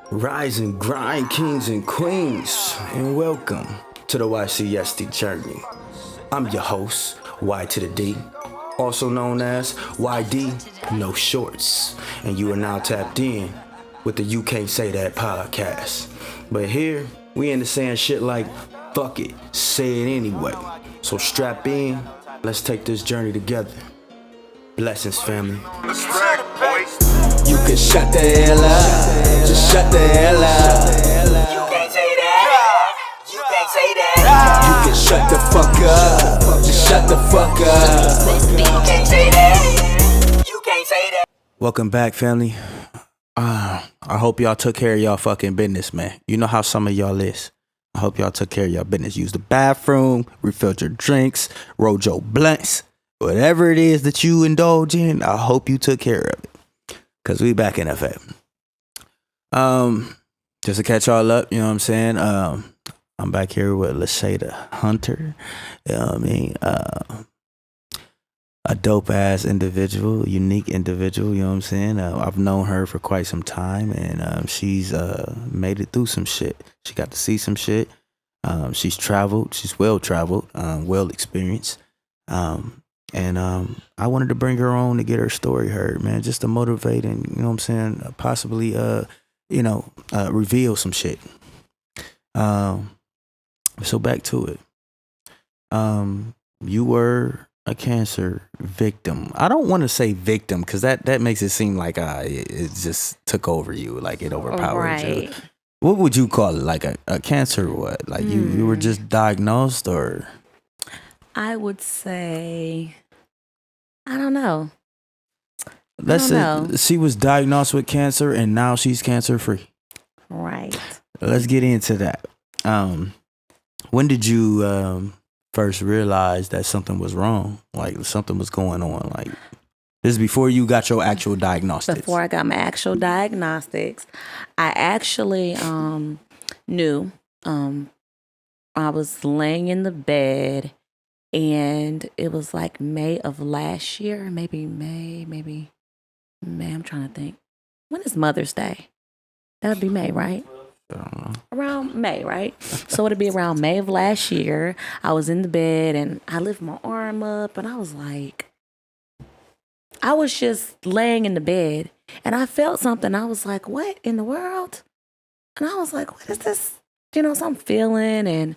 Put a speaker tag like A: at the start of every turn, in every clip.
A: Rise and grind, kings and queens, and welcome to the YCSD journey. I'm your host, Y to the D, also known as YD No Shorts, and you are now tapped in with the You Can't Say That podcast. But here, we into saying shit like, fuck it, say it anyway. So strap in, let's take this journey together. Blessings, family.
B: You can shut the hell up. Just shut the hell up.
C: You can't say that. You can't say that.
B: You can shut the fuck up. Just shut the fuck up.
C: You can't say that. You can't say that.
A: Welcome back, family. I hope y'all took care of y'all fucking business, man. You know how some of y'all is. I hope y'all took care of y'all business. Use the bathroom, refilled your drinks, rolled your blunts. Whatever it is that you indulge in, I hope you took care of it. Cause we back in effect. Just to catch y'all up, you know what I'm saying? I'm back here with Lasada Hunter. You know what I mean? A dope ass individual, unique individual, you know what I'm saying? I've known her for quite some time, and she's made it through some shit. She got to see some shit. She's traveled, she's well traveled, well experienced. And I wanted to bring her on to get her story heard, man, just to motivate and, you know what I'm saying, possibly, reveal some shit. So back to it. You were a cancer victim. I don't want to say victim because that makes it seem like it just took over you, like it overpowered you. What would you call it? Like a cancer what? Like you were just diagnosed or?
D: I would say, I don't know.
A: Let's say she was diagnosed with cancer and now she's cancer free.
D: Right.
A: Let's get into that. When did you first realize that something was wrong? Like something was going on? Like this is before you got your actual diagnostics.
D: Before I got my actual diagnostics, I actually knew. I was laying in the bed. And it was like May of last year, maybe May. I'm trying to think. When is Mother's Day? That would be May, right? Around May, right? So it'd be around May of last year. I was in the bed and I lifted my arm up and I was like, I was just laying in the bed and I felt something. I was like, what in the world? And I was like, what is this? So I'm feeling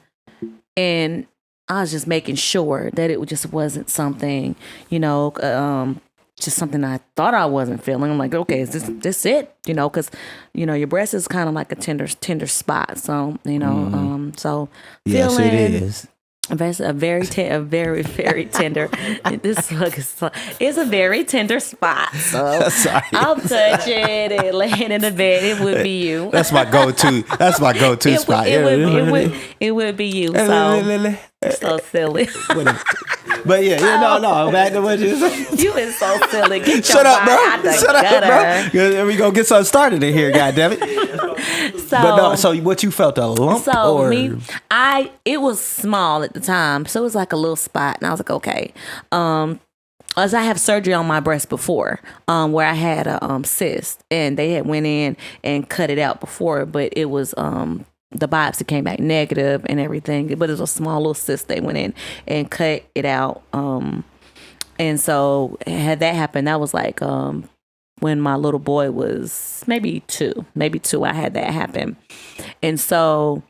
D: and I was just making sure that it just wasn't something, just something I thought I wasn't feeling. I'm like, okay, is this it? Because, your breast is kind of like a tender spot. So, so
A: yes,
D: feeling,
A: it is.
D: A very very tender. This look is a very tender spot. So
A: Sorry.
D: I'll touch it and laying in the bed. It would be you.
A: That's my go-to. That's my go-to spot.
D: It would be you. So silly.
A: But no. Back to what you said.
D: You is so silly. Get
A: Shut
D: your
A: up, bro.
D: mind out the
A: Shut up,
D: gutter.
A: bro. We gonna get something started in here, goddammit. So what you felt, a lump?
D: So
A: or?
D: it was small at the time, so it was like a little spot, and I was like, okay. As I have surgery on my breast before, where I had a cyst, and they had went in and cut it out before, but it was the biopsy came back negative and everything, but it was a small little cyst. They went in and cut it out, and so had that happened, that was like when my little boy was maybe two, I had that happen. And so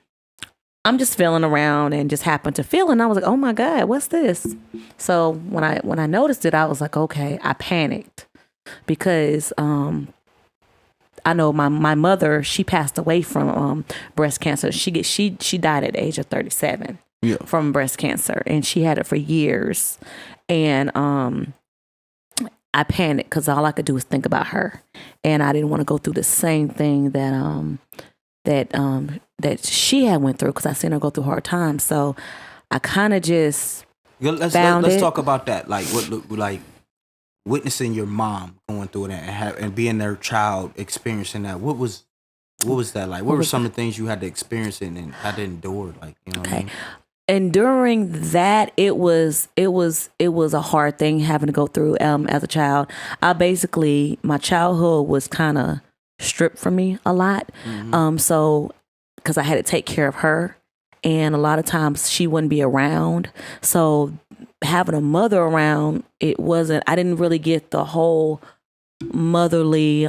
D: I'm just feeling around and just happened to feel, and I was like, oh my God, what's this? So when I noticed it, I was like, okay, I panicked because I know my mother, she passed away from breast cancer. She died at the age of 37 from breast cancer, and she had it for years. And I panicked because all I could do was think about her, and I didn't want to go through the same thing that she had went through because I seen her go through hard times. So I kind of just
A: let's talk about that. Like like witnessing your mom going through it and being their child experiencing that. What was that like? What were some of the things you had to experience and had to endure? Like, you know what I mean?
D: And during that, it was a hard thing having to go through as a child. My childhood was kind of stripped from me a lot. So because I had to take care of her, and a lot of times she wouldn't be around. So having a mother around, I didn't really get the whole motherly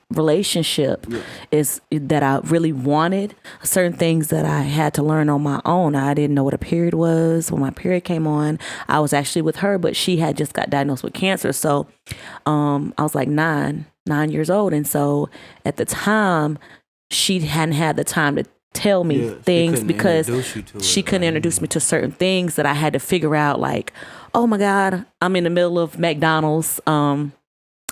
D: relationship is that I really wanted. Certain things that I had to learn on my own. I didn't know what a period was. When my period came on, I was actually with her, but she had just got diagnosed with cancer. So I was like 9 years old. And so at the time, she hadn't had the time to tell me things because she couldn't introduce me to certain things that I had to figure out, like, oh my God, I'm in the middle of McDonald's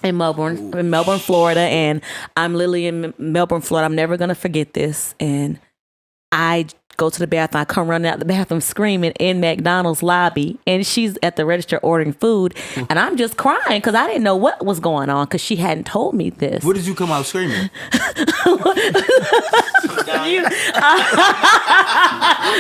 D: in Melbourne, Florida, and I'm literally in Melbourne, Florida. I'm never gonna forget this. And I go to the bathroom. I come running out the bathroom screaming in McDonald's lobby, and she's at the register ordering food, and I'm just crying because I didn't know what was going on because she hadn't told me this.
A: What did you come out screaming?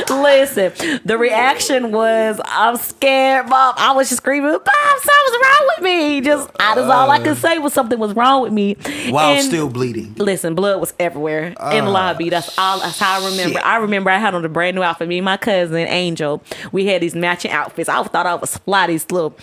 D: Listen, the reaction was, I'm scared, Mom. I was just screaming, Mom, something's wrong with me. That's all I could say was something was wrong with me.
A: While still bleeding.
D: Listen, blood was everywhere in the lobby. That's how I remember. Shit. I remember I had on a brand new outfit. Me and my cousin, Angel, we had these matching outfits. I thought I was fly, these little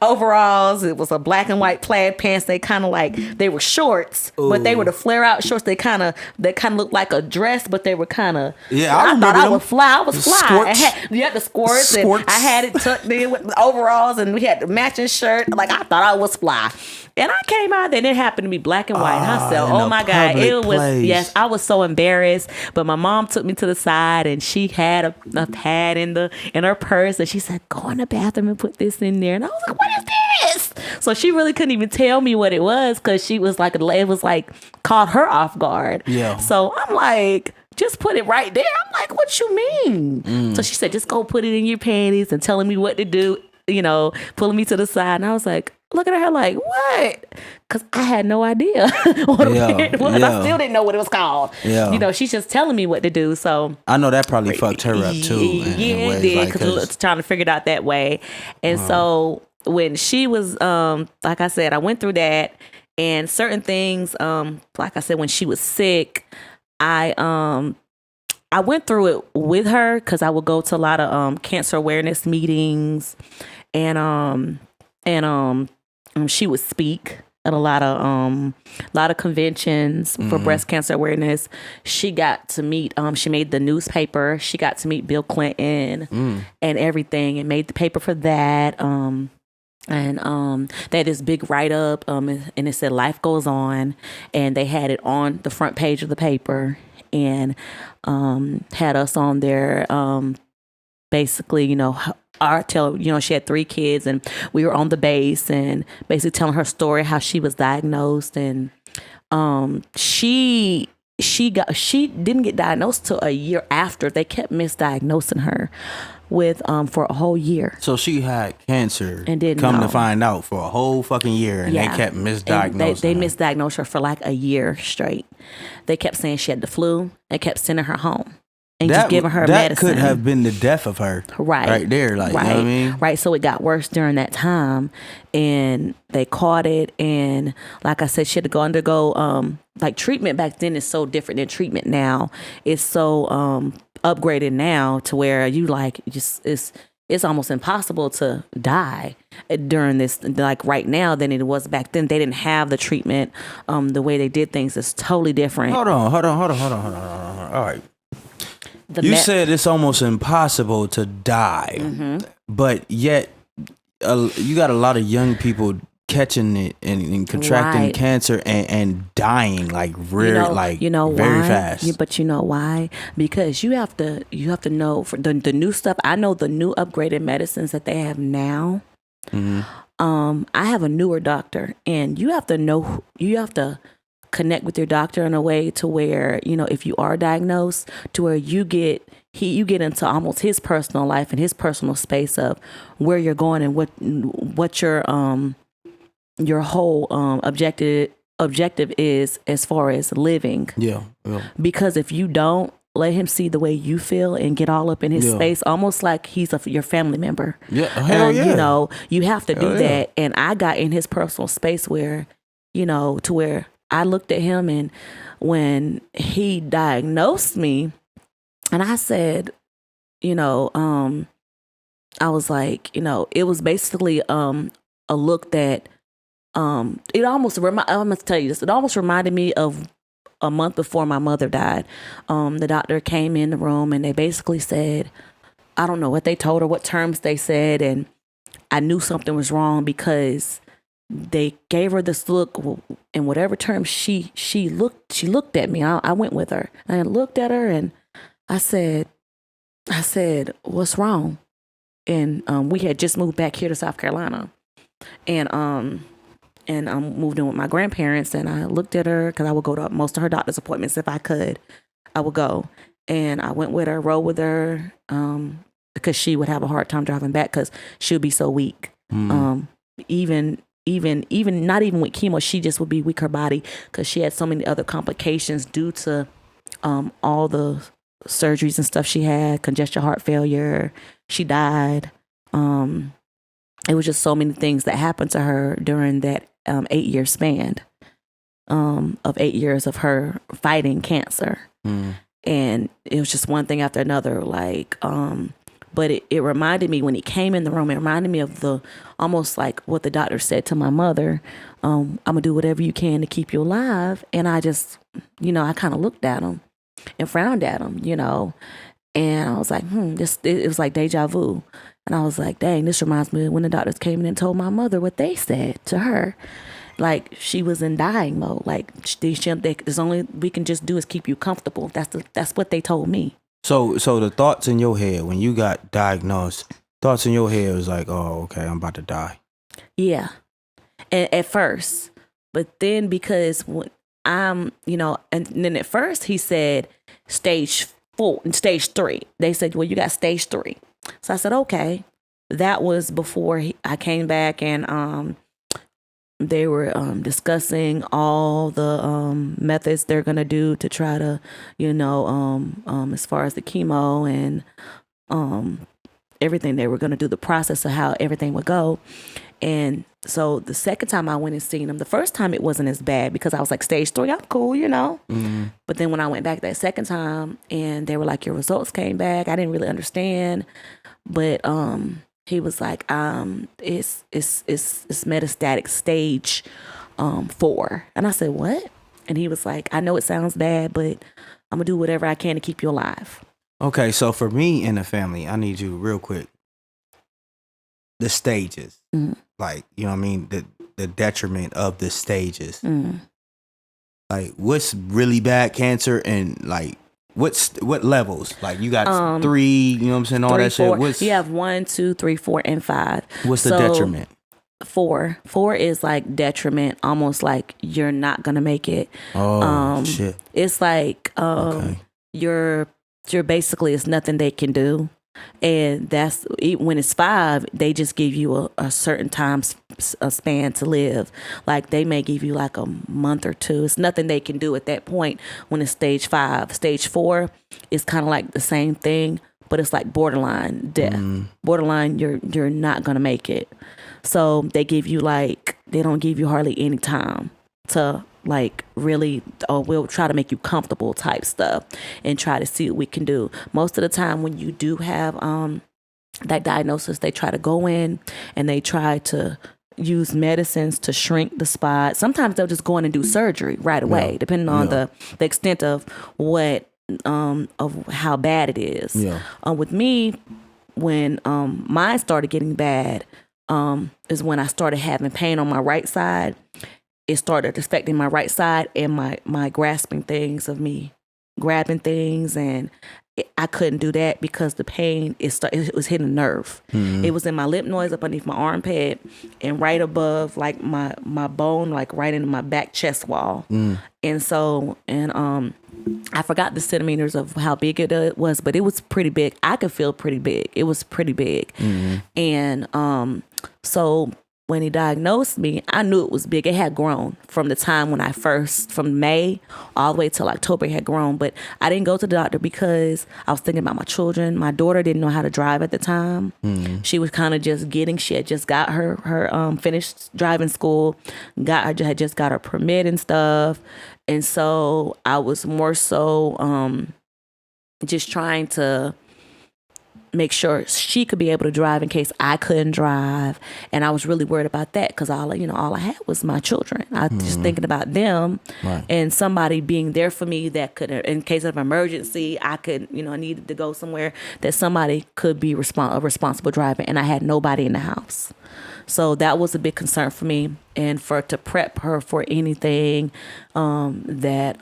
D: overalls. It was a black and white plaid pants. They kind of like, they were shorts, but they were the flare out shorts. They kind of looked like a dress, but they were kind of, I thought I was fly. I was fly. The squirts. And I had it tucked in with the overalls, and we had the matching shirt. Like, I thought I was fly. And I came out there, and it happened to be black and white. I said, oh my God. It was, place. I was so embarrassed. But my mom took me to the side, and she had a pad in her purse, and she said, go in the bathroom and put this in there. And I was like, what is this? So she really couldn't even tell me what it was, because she was like, it was like, caught her off guard. Yeah. So I'm like, just put it right there. I'm like, what you mean? So she said, just go put it in your panties, and telling me what to do, pulling me to the side. And I was like, looking at her like, what? Because I had no idea what a period was. I still didn't know what it was called. Yeah. She's just telling me what to do. So
A: I know that probably fucked her up too.
D: Yeah, it did, because trying to figure it out that way. And so when she was, like I said, I went through that, and certain things, like I said, when she was sick, I went through it with her, because I would go to a lot of cancer awareness meetings, and she would speak at a lot of conventions for breast cancer awareness. She got to meet, she made the newspaper. She got to meet Bill Clinton and everything, and made the paper for that. And they had this big write-up, and it said life goes on, and they had it on the front page of the paper, and had us on there, basically, she had 3 kids, and we were on the base, and basically telling her story, how she was diagnosed. And she didn't get diagnosed till a year after. They kept misdiagnosing her with for a whole year.
A: So she had cancer
D: and didn't
A: come
D: know.
A: To find out for a whole fucking year, and they kept misdiagnosing
D: they misdiagnosed her for like a year straight. They kept saying she had the flu. They kept sending her home. And just giving her medicine. That could
A: have been the death of her. Right there. Like, right. You know what I mean?
D: Right. So it got worse during that time, and they caught it. And like I said, she had to go undergo, like, treatment back then is so different than treatment now. It's so upgraded now to where you it's almost impossible to die during this, like right now, than it was back then. They didn't have the treatment. The way they did things is totally different.
A: Hold on. All right. You said it's almost impossible to die, but yet you got a lot of young people catching it and contracting cancer and dying like very fast.
D: But you know why? Because you have to know for the new stuff. I know the new upgraded medicines that they have now. I have a newer doctor, and you have to connect with your doctor in a way to where, if you are diagnosed, to where you get into almost his personal life and his personal space of where you're going and what your whole objective is as far as living. Yeah. Because if you don't, let him see the way you feel and get all up in his space, almost like he's your family member.
A: Yeah, hell
D: and,
A: yeah.
D: You know, you have to do
A: Hell
D: that. And I got in his personal space where, you know, to where I looked at him, and when he diagnosed me, and I said, you know, I was like, you know, it was basically a look that it almost I'm gonna tell you this. It almost reminded me of a month before my mother died. The doctor came in the room and they basically said, I don't know what they told her, what terms they said, and I knew something was wrong because they gave her this look in whatever terms she looked at me. I went with her and I looked at her and I said, what's wrong? And we had just moved back here to South Carolina, and moved in with my grandparents. And I looked at her because I would go to most of her doctor's appointments if I could. I would go, and I went with her, rode with her, because she would have a hard time driving back because she would be so weak. Even not even with chemo, she just would be weak, her body, because she had so many other complications due to all the surgeries and stuff she had, congestive heart failure. She died. It was just so many things that happened to her during that 8-year span of 8 years of her fighting cancer. And it was just one thing after another, like, but it reminded me when he came in the room, it reminded me of almost like what the doctor said to my mother, I'm gonna do whatever you can to keep you alive. And I just, you know, I kind of looked at him and frowned at him, you know, and I was like, it was like deja vu. And I was like, dang, this reminds me of when the doctors came in and told my mother what they said to her. Like, she was in dying mode. Like, there's only we can just do is keep you comfortable. That's what they told me.
A: So the thoughts in your head when you got diagnosed, thoughts in your head was like, oh, okay, I'm about to die. Yeah.
D: And at first, but then because when you know, and then at first he said stage 4 and stage 3. They said, well, you got stage 3. So I said, okay. That was before I came back, and they were discussing all the methods they're gonna do to try to, you know, as far as the chemo and everything they were gonna do, the process of how everything would go. And so the second time I went and seen them, the first time it wasn't as bad because I was like, stage 3, I'm cool, you know. But then when I went back that second time and they were like, your results came back, I didn't really understand. But he was like, it's metastatic stage 4. And I said, what? And he was like, I know it sounds bad, but I'm gonna do whatever I can to keep you alive.
A: Okay, so for me and the family, I need you real quick. The stages, like, you know what I mean? The detriment of the stages. Like, what's really bad cancer, and like, what levels? Like, you got 3, you know what I'm saying? All
D: 3,
A: that
D: 4.
A: shit.
D: You have 1, 2, 3, 4, and 5.
A: What's the detriment?
D: 4 is like detriment, almost like you're not gonna make it.
A: Shit.
D: It's like
A: Okay.
D: you're basically, it's nothing they can do. And that's when it's 5, they just give you a certain time span to live. Like, they may give you like a month or 2. It's nothing they can do at that point when it's stage 5. Stage 4 is kind of like the same thing, but it's like borderline death. Borderline, you're not gonna make it. So they give you they don't give you hardly any time to like really, we'll try to make you comfortable type stuff and try to see what we can do. Most of the time when you do have that diagnosis, they try to go in and they try to use medicines to shrink the spot. Sometimes they'll just go in and do surgery right away, depending on the extent of what of how bad it is. With me, when mine started getting bad, is when I started having pain on my right side. It started affecting my right side and my grasping things of me grabbing things, and I couldn't do that because the pain it was hitting a nerve. It was in my lymph nodes up underneath my armpit and right above like my bone, like right into my back chest wall. And so I forgot the centimeters of how big it was, but it was pretty big. I could feel pretty big. It was pretty big. And so when he diagnosed me, I knew it was big. It had grown from the time when from May all the way till October, it had grown. But I didn't go to the doctor because I was thinking about my children. My daughter didn't know how to drive at the time. She was kind of she had just got her finished driving school, had just got her permit and stuff. And so I was more so just trying to make sure she could be able to drive in case I couldn't drive. And I was really worried about that because all I had was my children. I was just thinking about them and somebody being there for me that could, in case of emergency, I could, I needed to go somewhere, that somebody could be a responsible driver. And I had nobody in the house. So that was a big concern for me, and to prep her for anything that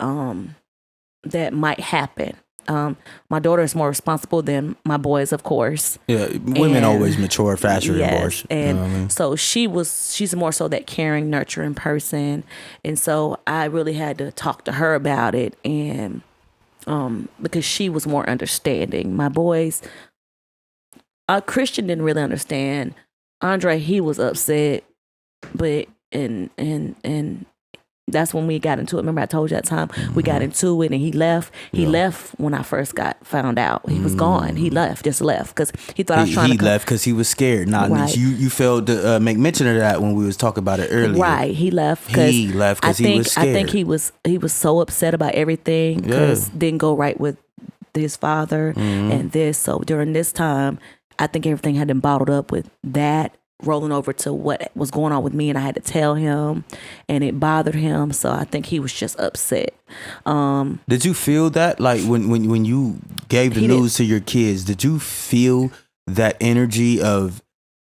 D: might happen. My daughter is more responsible than my boys, of course.
A: Yeah, women always mature faster than boys.
D: And so she's more so that caring, nurturing person. And so I really had to talk to her about it, and because she was more understanding. My boys, Christian didn't really understand. Andre, he was upset, but and that's when we got into it. Remember I told you that time we got into it, and he left. He left when I first found out. He was gone. He just left because he thought I was trying to. He
A: left because he was scared. Right. You failed to make mention of that when we was talking about it earlier.
D: Right. He left because he was scared. I think he was so upset about everything because didn't go right with his father and this. So during this time, I think everything had been bottled up with that rolling over to what was going on with me, and I had to tell him, and it bothered him. So I think he was just upset.
A: Did you feel that, like when you gave the news to your kids, did you feel that energy of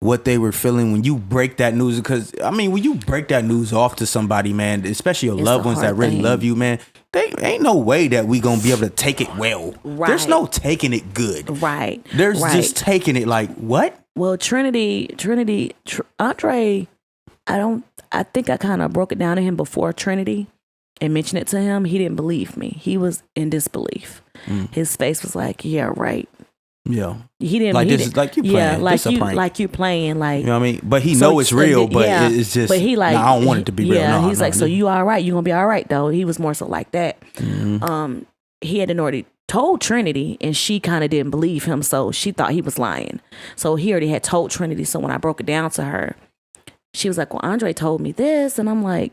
A: what they were feeling when you break that news? Because I mean, when you break that news off to somebody, man, especially your loved ones that really love you, man, they ain't no way that we gonna be able to take it well. Right. There's no taking it good.
D: Right.
A: There's just taking it like, what?
D: Well, Andre, I think I kind of broke it down to him before Trinity and mentioned it to him. He didn't believe me. He was in disbelief. His face was like, yeah, right.
A: Yeah.
D: He didn't
A: like this is like you playing.
D: Yeah, like you playing, like,
A: you know what I mean? But he know it's real, but it's just, but he like, I don't want it to be real.
D: Yeah, he's like, so you all right? You gonna be all right though? He was more so like that. He had already told Trinity, and she kind of didn't believe him, so she thought he was lying. So he already had told Trinity. So when I broke it down to her, she was like, well, Andre told me this, and I'm like,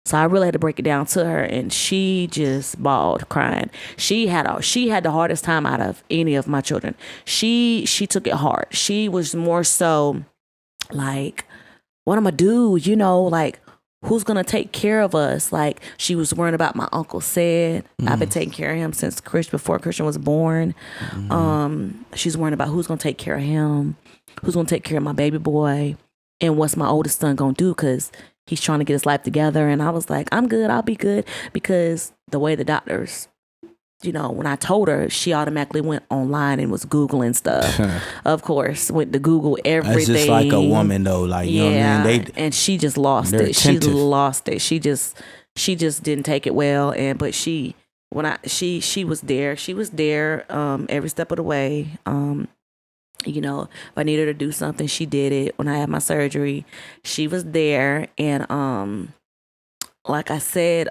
D: so I really had to break it down to her, and she just bawled, crying. She had the hardest time out of any of my children. She took it hard. She was more so like, what am I do? Like, who's gonna take care of us? Like, she was worrying about my uncle Said. I've been taking care of him since before Christian was born. She's worrying about who's gonna take care of him, who's gonna take care of my baby boy, and what's my oldest son gonna do, because he's trying to get his life together. And I was like, I'm good, I'll be good, because the way the doctors, when I told her, she automatically went online and was Googling stuff. Of course, went to Google everything. That's just
A: like a woman though, like, you know what I mean?
D: And she just lost it. Attentive. She lost it. She just didn't take it well. But she was there. She was there every step of the way. If I needed her to do something, she did it. When I had my surgery, she was there. And like I said,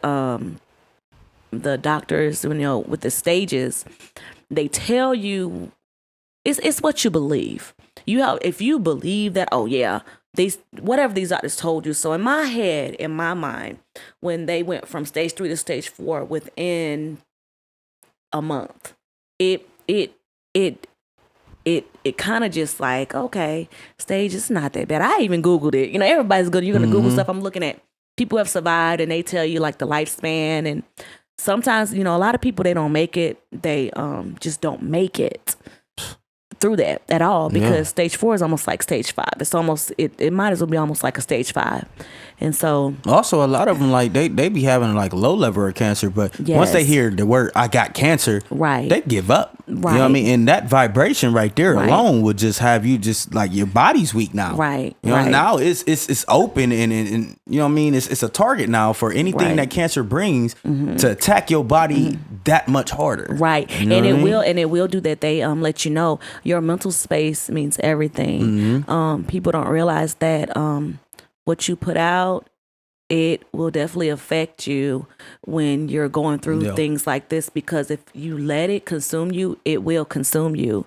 D: the doctors, with the stages, they tell you it's what you believe. If you believe that, oh yeah, whatever these doctors told you. So in my head, in my mind, when they went from stage 3 to stage 4 within a month, it kind of just like, okay, stage is not that bad. I even Googled it. Everybody's good. You're going to Google stuff. I'm looking at people who have survived, and they tell you like the lifespan. And sometimes, a lot of people, they don't make it. They just don't make it through that at all, because stage 4 is almost like stage 5. It's almost, it might as well be almost like a stage 5. And so
A: also a lot of them, like they be having like low level of cancer, but once they hear the word I got cancer, right, they give up. Right. You know what I mean? And that vibration right there alone would just have you just like, your body's weak now.
D: Right.
A: Now it's open and you know what I mean? It's a target now for anything that cancer brings to attack your body that much harder.
D: Right. You know it will do that. They let you know your mental space means everything. People don't realize that what you put out, it will definitely affect you when you're going through things like this, because if you let it consume you, it will consume you.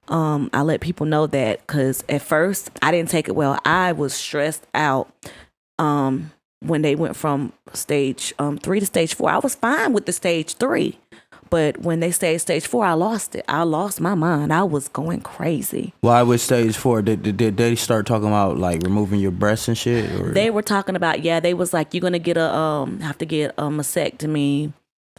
D: I let people know that, because at first I didn't take it well. I was stressed out when they went from stage 3 to stage 4. I was fine with the stage 3. But when they stayed stage 4, I lost it. I lost my mind. I was going crazy.
A: Why with stage 4? Did they start talking about like removing your breasts and shit? Or?
D: They were talking about, they was like, you're gonna get have to get a mastectomy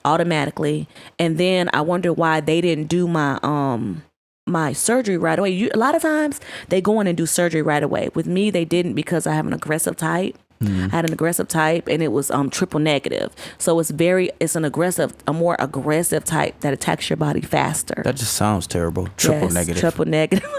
D: automatically. And then I wonder why they didn't do my surgery right away. A lot of times they go in and do surgery right away. With me, they didn't, because I have an aggressive type. I had an aggressive type, and it was triple negative. So it's a more aggressive type that attacks your body faster.
A: That just sounds terrible. Triple negative.
D: Triple negative.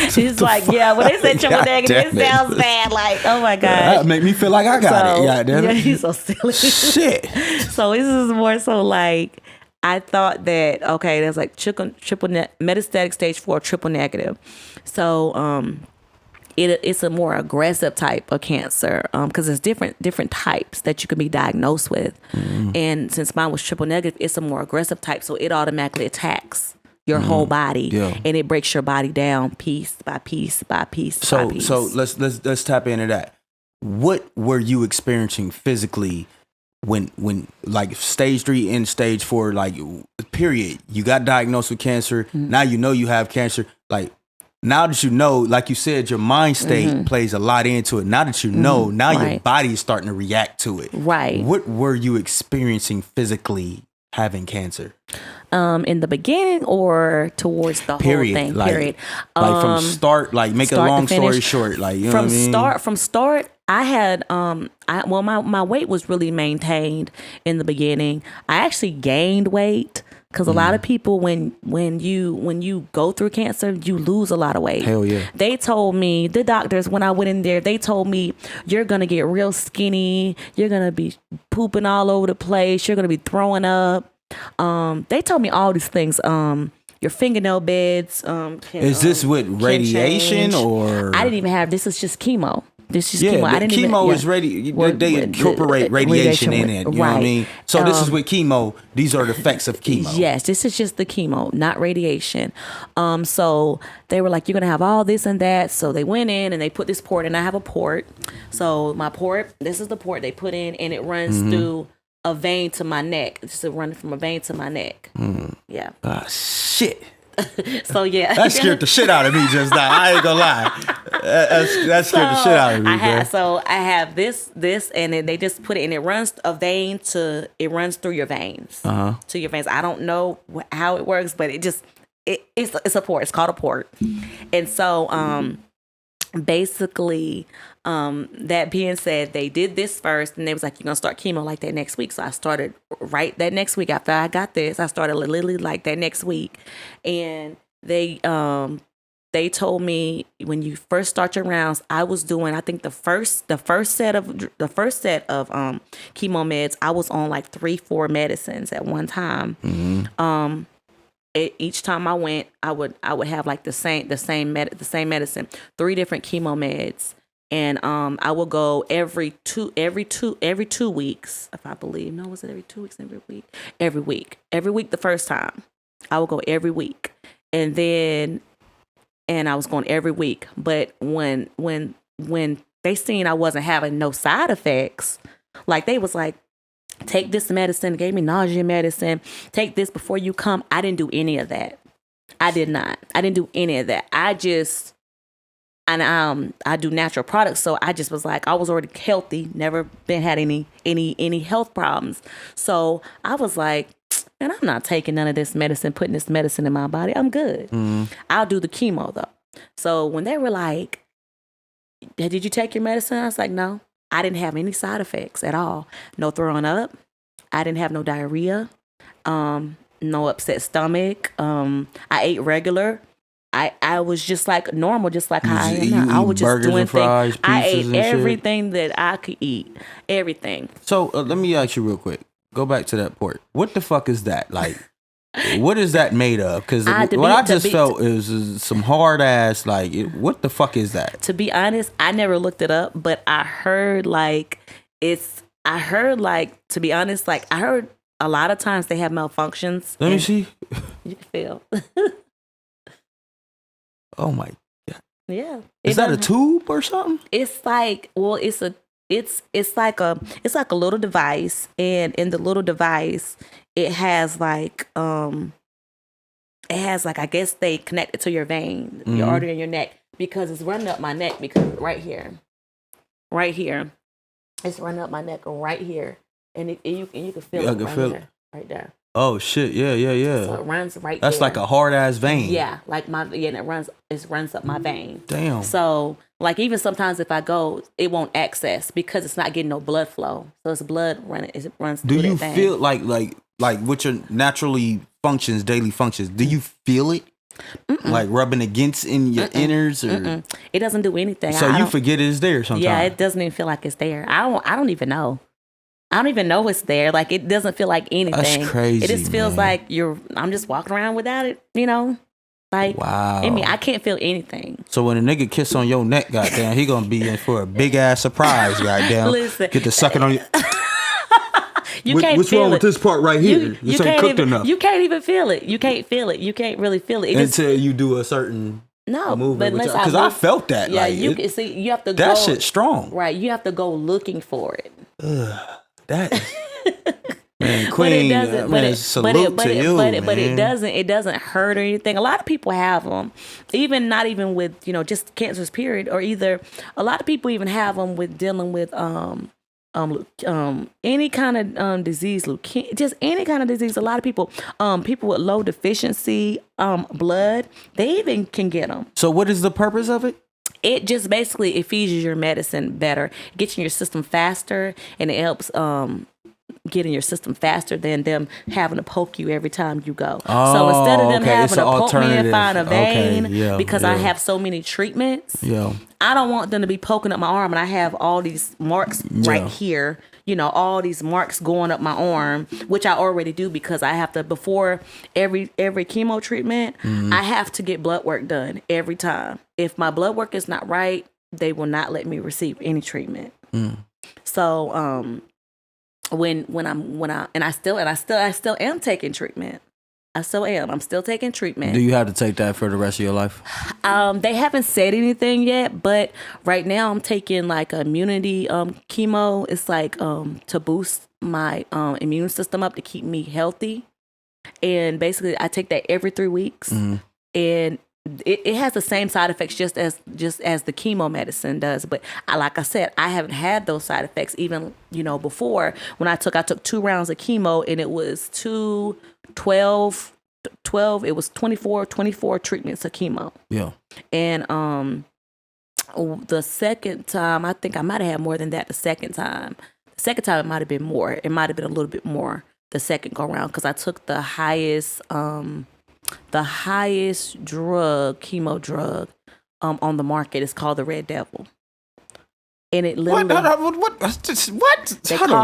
D: She's like, when they said triple negative, it sounds bad. Like, oh my God.
A: That make me feel like I got it. Yeah, damn it.
D: He's so silly.
A: Shit. So
D: this is more so like, I thought that, okay, there's like metastatic stage 4, triple negative. So, it's a more aggressive type of cancer, because there's different types that you can be diagnosed with. And since mine was triple negative, it's a more aggressive type, so it automatically attacks your whole body, and it breaks your body down piece by piece by piece by piece.
A: So let's tap into that. What were you experiencing physically when like stage 3 and stage 4, like period, you got diagnosed with cancer? Now you know you have cancer. Like, now that you know, like you said, your mind state plays a lot into it. Now that you know, your body is starting to react to it.
D: Right.
A: What were you experiencing physically having cancer?
D: In the beginning or towards the whole thing? Period.
A: Like from start, like make a long story short, like, you know what I mean? From
D: start, I had my weight was really maintained in the beginning. I actually gained weight. Because a lot of people, when you go through cancer, you lose a lot of weight.
A: Hell yeah.
D: They told me, the doctors, when I went in there, they told me, you're going to get real skinny. You're going to be pooping all over the place. You're going to be throwing up. They told me all these things. Your fingernail beds.
A: Is this with radiation or?
D: I didn't even have, this is just chemo. This is chemo. I didn't
A: chemo is ready. They incorporate radiation in it. You know what I mean? So this is with chemo. These are the effects of chemo.
D: Yes, this is just the chemo, not radiation. So they were like, you're going to have all this and that. So they went in and they put this port, and I have a port. So my port, this is the port they put in, and it runs through a vein to my neck. It's running from a vein to my neck. Yeah.
A: Ah, shit.
D: So yeah,
A: that scared the shit out of me just now. I ain't gonna lie, that scared the shit out of me.
D: I have this, and then they just put it, and it runs through your veins, to your veins. I don't know how it works, but it's a port. It's called a port, and so basically. That being said, they did this first, and they was like, you're gonna start chemo like that next week. So I started right that next week after I got this. I started literally like that next week, and they told me when you first start your rounds, I was doing, I think the first set of chemo meds, I was on like 3-4 medicines at one time. Each time I went, I would have like the same medicine, 3 different chemo meds. And I will go every two weeks, if I believe. No, was it every 2 weeks? Every week. The first time, I would go every week, and I was going every week. But when they seen I wasn't having no side effects, like they was like, take this medicine, gave me nausea medicine, take this before you come. I didn't do any of that. I did not. I didn't do any of that. And I do natural products, so I just was like, I was already healthy, never had any health problems. So I was like, man, I'm not taking none of this medicine, putting this medicine in my body. I'm good. I'll do the chemo though. So when they were like, did you take your medicine? I was like, no, I didn't have any side effects at all. No throwing up. I didn't have no diarrhea. No upset stomach. I ate regular. I was just like normal, just like how I am now. I was just doing things. I ate everything that I could eat. Everything.
A: So let me ask you real quick. Go back to that port. What the fuck is that? Like,
B: What is that made of? Because what I just felt is some hard ass, like, what the fuck is that?
D: To be honest, I never looked it up, but I heard to be honest, like I heard a lot of times they have malfunctions.
B: Let me see.
D: You can feel.
B: Oh my God.
D: Yeah.
B: Is that a tube or something?
D: It's like, well, it's like a little device, and in the little device it has like I guess they connect it to your vein, your artery in your neck, because it's running up my neck, because right here it's running up my neck right here, and you can feel it right there.
B: Oh shit! Yeah.
D: So it runs right.
B: That's
D: there.
B: like a hard ass vein.
D: Yeah, like and it runs up my vein.
B: Damn.
D: So like even sometimes if I go, it won't access because it's not getting no blood flow. So it's blood running. It runs.
B: Do
D: through
B: you
D: that
B: feel like with your naturally daily functions? Do you feel it? Like rubbing against in your innards, or
D: it doesn't do anything.
B: So you forget it's there sometimes.
D: Yeah, it doesn't even feel like it's there. I don't even know. I don't even know it's there. Like it doesn't feel like anything.
B: That's crazy.
D: It just feels like I'm just walking around without it. Like
B: wow.
D: I mean, I can't feel anything.
B: So when a nigga kiss on your neck, goddamn, he gonna be in for a big ass surprise, goddamn.
D: Listen,
B: get to sucking on you.
D: Can't
B: what's
D: feel
B: wrong
D: it.
B: with this part right here? This ain't cooked enough.
D: You can't even feel it. You can't feel it. You can't really feel it.
B: Until you do a certain movement. Because I felt that.
D: Yeah,
B: like,
D: you can see. You have to.
B: That shit's strong.
D: Right. You have to go looking for it.
B: That is. Man, Queen, salute to you, man.
D: It doesn't hurt or anything. A lot of people have them, not even with just cancers period, or either a lot of people even have them with dealing with any kind of disease, leukemia, just any kind of disease. A lot of people with low deficiency blood, they even can get them.
B: So what is the purpose of it?
D: It just basically it feeds you your medicine better, gets in your system faster, and it helps get in your system faster than them having to poke you every time you go. So instead of them having to poke me and find a vein, because I have so many treatments, I don't want them to be poking up my arm and I have all these marks right here, all these marks going up my arm, which I already do because I have to, before every chemo treatment, I have to get blood work done every time. If my blood work is not right, they will not let me receive any treatment. So I still am taking treatment. I still am. I'm still taking treatment.
B: Do you have to take that for the rest of your life?
D: They haven't said anything yet, but right now I'm taking like immunity chemo. It's like to boost my immune system up to keep me healthy. And basically I take that every 3 weeks. And it has the same side effects just as the chemo medicine does, but like I said, I haven't had those side effects even before. When I took 2 rounds of chemo, and it was 12, it was 24 treatments of chemo. Yeah. And the second time, I think I might have had more than that. The second time it might have been more. It might have been a little bit more the second go round, because I took the highest chemo drug on the market. Is called the Red Devil, and it literally what?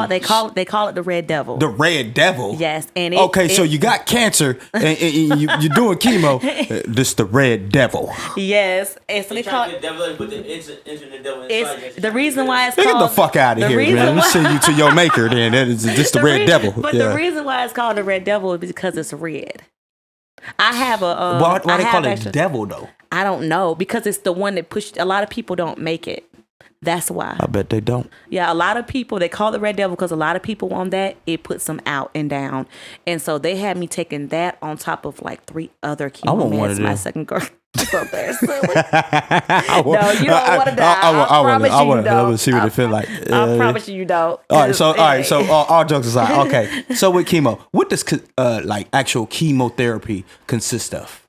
D: They call it the Red Devil.
B: The Red Devil.
D: Yes, and
B: so you got cancer and you're doing chemo. This the Red Devil.
D: Yes, and so they call it. It's the reason why it's called.
B: Get the fuck out of here, man. Let me send you to your maker. Then this the Red Devil.
D: But the reason why it's called the Red Devil is because it's red. I have a.
B: Why they call it devil though?
D: I don't know, because it's the one that pushed. A lot of people don't make it. That's why.
B: I bet they don't.
D: Yeah, a lot of people, they call it Red Devil because a lot of people on that, it puts them out and down. And so they had me taking that on top of like 3 other chemo meds. My second girl. So embarrassing. No, you don't want to die. I promise you don't.
B: I want to see what it feel like.
D: I promise you don't.
B: All right, so all jokes aside, okay. So with chemo, what does like actual chemotherapy consist of?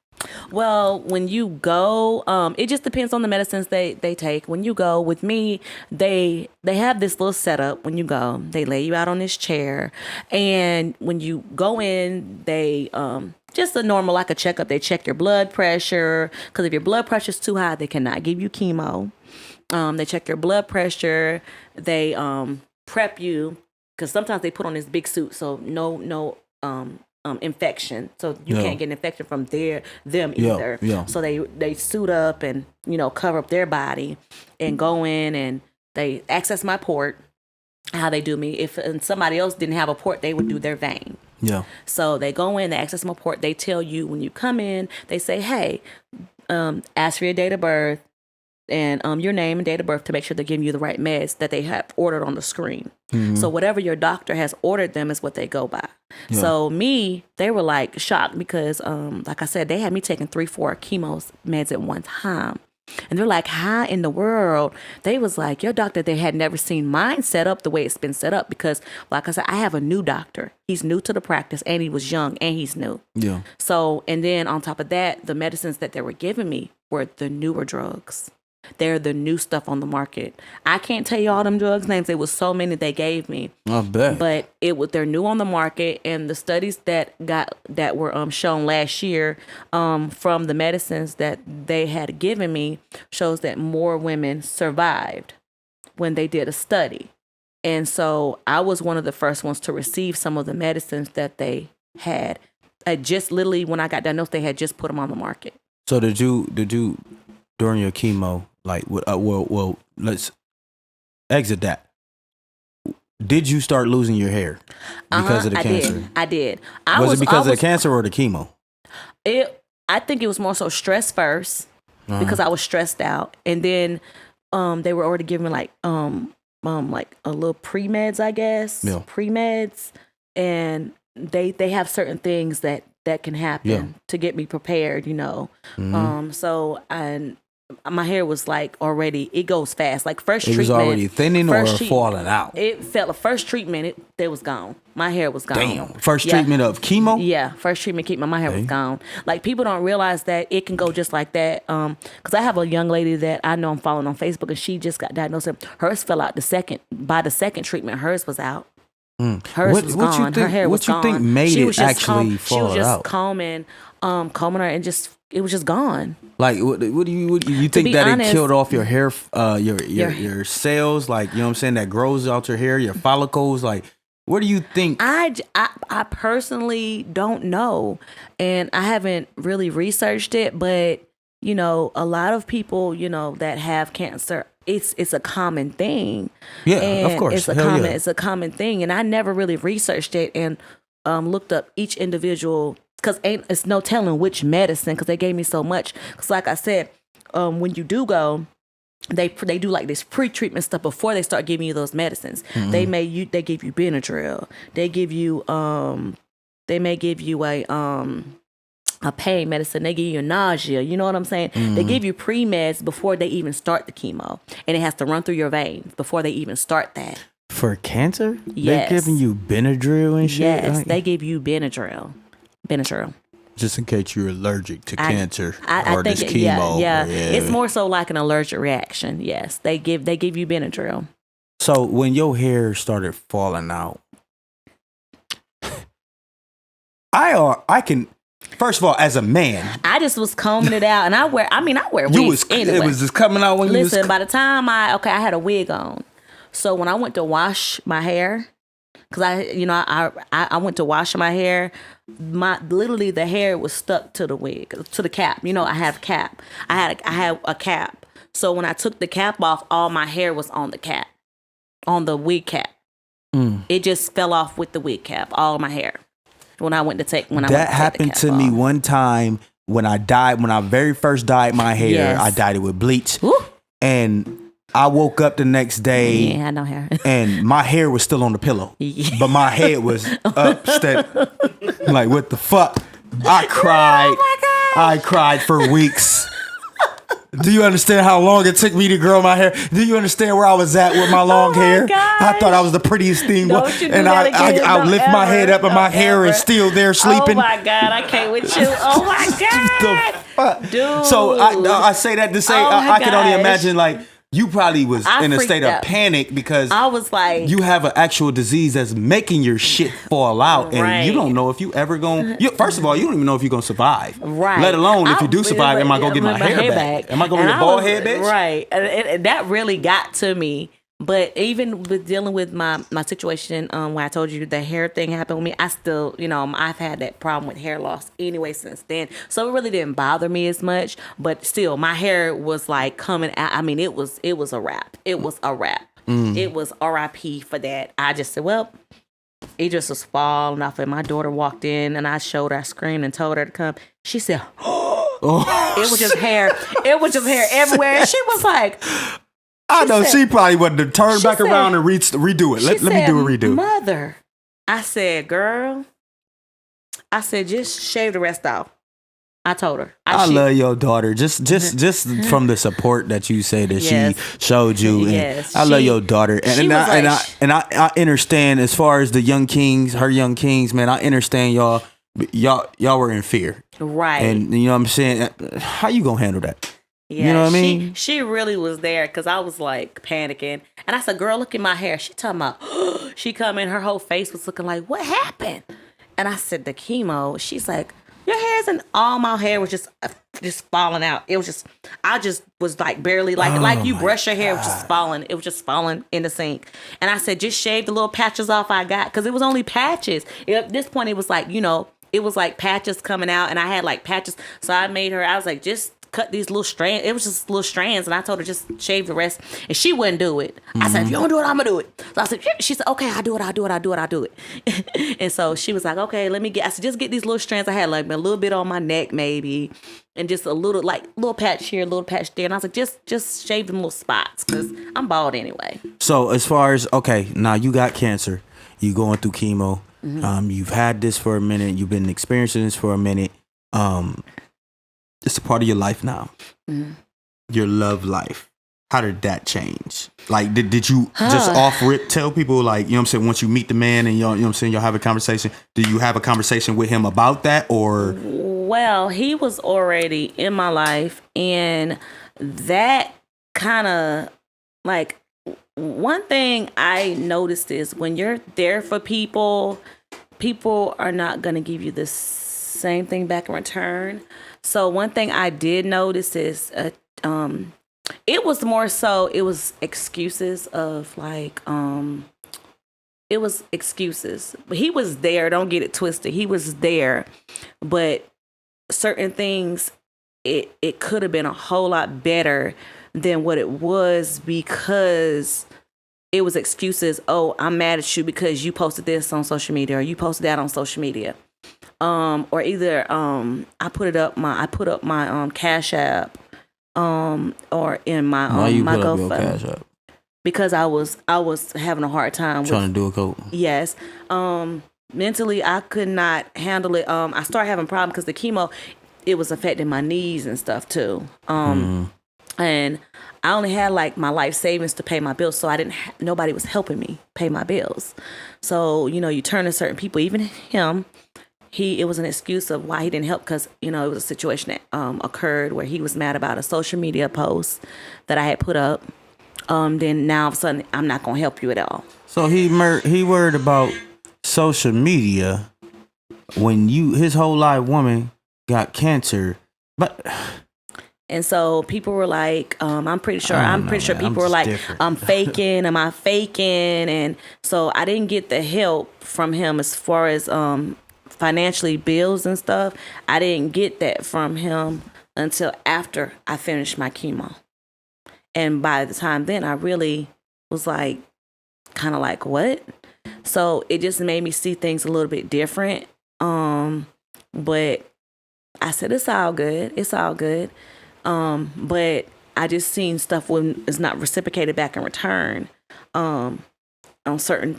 D: Well, when you go, it just depends on the medicines they take. When you go, with me, they have this little setup. When you go, they lay you out on this chair, and when you go in, they just a normal, like a checkup. They check your blood pressure, because if your blood pressure is too high, they cannot give you chemo. They check your blood pressure. They prep you, because sometimes they put on this big suit, so no infection, so you can't get an infection from them either. So they suit up and cover up their body and go in and they access my port. How they do me, if somebody else didn't have a port, they would do their vein. So they go in, they access my port. They tell you when you come in, they say, hey, ask for your date of birth and your name and date of birth to make sure they're giving you the right meds that they have ordered on the screen. So whatever your doctor has ordered them is what they go by. So they were like shocked because like I said, they had me taking 3-4 chemo meds at one time. And they're like, how in the world? They was like, your doctor, they had never seen mine set up the way it's been set up because, like I said, I have a new doctor. He's new to the practice and he was young and he's new. So, and then on top of that, the medicines that they were giving me were the newer drugs. They're the new stuff on the market. I can't tell you all them drugs names. There was so many they gave me.
B: I bet.
D: But they're new on the market, and the studies that were shown last year from the medicines that they had given me shows that more women survived when they did a study. And so I was one of the first ones to receive some of the medicines that they had. Just literally when I got diagnosed, they had just put them on the market.
B: So did you during your chemo, like, well, let's exit that. Did you start losing your hair because of the cancer?
D: I did.
B: Was it because of the cancer or the chemo?
D: I think it was more so stress first because I was stressed out, and then they were already giving me like a little pre-meds, I guess. Pre-meds, and they have certain things that can happen to get me prepared, So my hair was like already, it goes fast. Like first treatment. It was already
B: thinning or falling out?
D: It felt, the first treatment, it was gone. My hair was gone.
B: Damn. First treatment of chemo?
D: Yeah, first treatment chemo, my hair was gone. Like people don't realize that it can go just like that. Because I have a young lady that I know I'm following on Facebook and she just got diagnosed. Hers fell out by the second treatment, hers was out. Hers was gone. Her hair was gone.
B: What you think made it actually fall out?
D: She was just combing her and it was just gone.
B: Like, what do you think that honest, it killed off your hair, your cells, like, you know what I'm saying, that grows out your hair, your follicles, like, what do you think?
D: I personally don't know, and I haven't really researched it, but a lot of people, that have cancer, it's a common thing.
B: Yeah, and of course.
D: It's a common thing, and I never really researched it and looked up each individual. Because it's no telling which medicine, because they gave me so much. Because like I said, when you do go, they do like this pre-treatment stuff before they start giving you those medicines. They give you Benadryl. They give you they may give you a pain medicine. They give you nausea. You know what I'm saying? They give you pre-meds before they even start the chemo, and it has to run through your veins before they even start that.
B: For cancer?
D: Yes.
B: They're giving you Benadryl and shit?
D: Yes, they give you Benadryl.
B: Just in case you're allergic to cancer
D: or
B: this chemo.
D: Yeah. It's more so like an allergic reaction. Yes, they give you Benadryl.
B: So when your hair started falling out, I can. First of all, as a man,
D: I just was combing it out, and I wear wigs anyway.
B: It was just coming out when
D: Listen, by the time I had a wig on, so when I went to wash my hair. Cause I went to wash my hair. Literally the hair was stuck to the wig, to the cap. I have a cap. I had a cap. So when I took the cap off, all my hair was on the cap, on the wig cap. It just fell off with the wig cap, all my hair. That
B: happened to me one time when I very first dyed my hair. Yes. I dyed it with bleach. Ooh. And I woke up the next day.
D: Yeah, I know hair.
B: And my hair was still on the pillow. Yeah. But my head was up steady. Like, what the fuck? I cried. Oh my God. I cried for weeks. Do you understand how long it took me to grow my hair? Do you understand where I was at with my long hair?
D: Gosh.
B: I thought I was the prettiest thing. And I lift my head up and my hair is still there sleeping.
D: Oh my God, I can't with you. Oh my God.
B: The fuck?
D: Dude.
B: So I say that to say, I can only imagine, like, you probably was in a state of panic because
D: I was like,
B: you have an actual disease that's making your shit fall out, and you don't know if you ever gonna. First of all, you don't even know if you're gonna survive.
D: Right.
B: Let alone if you do survive, am I gonna get my hair back? Am I gonna get a bald head, bitch?
D: Right. And that really got to me But even with dealing with my situation, when I told you the hair thing happened with me, I still, I've had that problem with hair loss anyway since then. So it really didn't bother me as much. But still, my hair was like coming out. I mean, it was a wrap. It was a wrap. It was RIP for that. I just said, well, it just was falling off. And my daughter walked in, and I showed her, I screamed and told her to come. She said, oh, it was just hair. It was just hair everywhere. And she was like,
B: I know she probably wanted to turn back around and redo it. Let me do a redo.
D: Mother, I said, girl, just shave the rest off. I told her.
B: I love your daughter. Just from the support that you say that she showed you.
D: Yes.
B: I love your daughter. And I understand as far as the young kings, her young kings, man, I understand y'all were in fear.
D: Right.
B: And you know what I'm saying? How you gonna handle that?
D: Yeah,
B: you know what I mean?
D: She really was there because I was like panicking. And I said, girl, look at my hair. She talking about, she come in, her whole face was looking like, what happened? And I said, the chemo. She's like, your hair's and all my hair was just falling out. It was just, I just was like barely like you brush your hair, it was just falling. It was just falling in the sink. And I said, just shave the little patches off I got because it was only patches. At this point, it was like, it was like patches coming out and I had like patches. So I was like, just cut these little strands. It was just little strands. And I told her just shave the rest. And she wouldn't do it. I said, if you don't do it, I'm going to do it. So I said, she said, okay, I'll do it. And so she was like, okay, I said, just get these little strands. I had like a little bit on my neck maybe. And just a little patch here, a little patch there. And I was like, just shave them little spots because I'm bald anyway.
B: So as far as, okay, now you got cancer. You going through chemo.
D: Mm-hmm.
B: You've had this for a minute. You've been experiencing this for a minute. It's a part of your life now. Mm-hmm. Your love life. How did that change? Like, did you just off rip tell people, like, you know what I'm saying, once you meet the man and you know what I'm saying, y'all have a conversation, do you have a conversation with him about that or?
D: Well, he was already in my life and that kind of like, one thing I noticed is when you're there for people are not going to give you the same thing back in return. So one thing I did notice is it was more so it was excuses of like it was excuses. He was there, don't get it twisted. He was there, but certain things it could have been a whole lot better than what it was because it was excuses. Oh, I'm mad at you because you posted this on social media or you posted that on social media. Or either I put up my Cash App or in my my GoFundMe because I was having a hard time
B: trying to do a code.
D: Yes. Mentally I could not handle it. I started having problems because the chemo it was affecting my knees and stuff too. And I only had like my life savings to pay my bills, so I didn't. Nobody was helping me pay my bills. So you turn to certain people, even him. It was an excuse of why he didn't help because it was a situation that occurred where he was mad about a social media post that I had put up. Then now all of a sudden I'm not gonna help you at all.
B: So he worried about social media when his whole life woman got cancer, but.
D: And so people were like, I'm pretty sure people were like, different. Am I faking? And so I didn't get the help from him as far as financially bills and stuff. I didn't get that from him until after I finished my chemo. And by the time then I really was like, kind of like, what? So it just made me see things a little bit different. But I said, it's all good. But I just seen stuff when it's not reciprocated back in return, on certain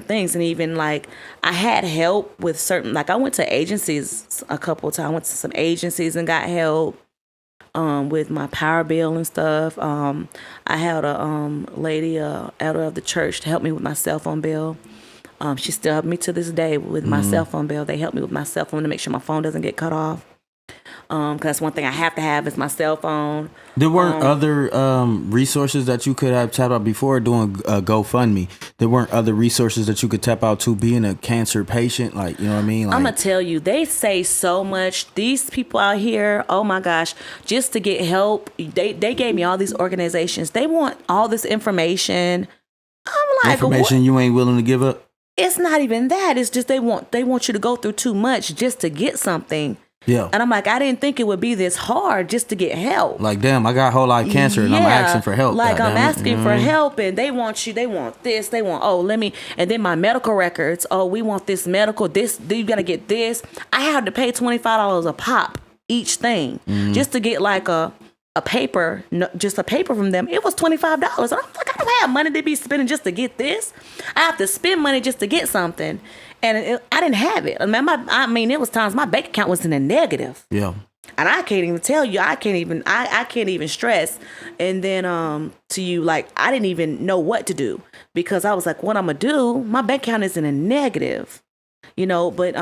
D: things. And even like I had help with certain, like I went to agencies a couple of times. I went to some agencies and got help, with my power bill and stuff. I had a, lady, elder of the church to help me with my cell phone bill. She still helped me to this day with my cell phone bill. They helped me with my cell phone to make sure my phone doesn't get cut off. Because that's one thing I have to have is my cell phone.
B: There weren't other resources that you could have tapped out before doing GoFundMe. There weren't other resources that you could tap out to being a cancer patient. Like, you know what I mean? Like,
D: I'm going to tell you, they say so much. These people out here, oh my gosh, just to get help. They gave me all these organizations. They want all this information like,
B: information you ain't willing to give up.
D: It's not even that. It's just they want you to go through too much just to get something.
B: Yeah.
D: And I'm like, I didn't think it would be this hard just to get help.
B: Like, damn, I got a whole lot of cancer and I'm asking for help.
D: Like, I'm asking for
B: Mm-hmm.
D: help, and they want this, they want, and then my medical records. Oh, we want this medical, this, you gotta get this. I had to pay $25 a pop each thing just to get like a paper, just a paper from them. It was $25. And I'm like, I don't have money to be spending just to get this. I have to spend money just to get something. And I didn't have it. I mean, it was times my bank account was in the negative.
B: Yeah.
D: And I can't even tell you. I can't even stress. And then to you, like, I didn't even know what to do because I was like, what I'm gonna do? My bank account is in a negative, But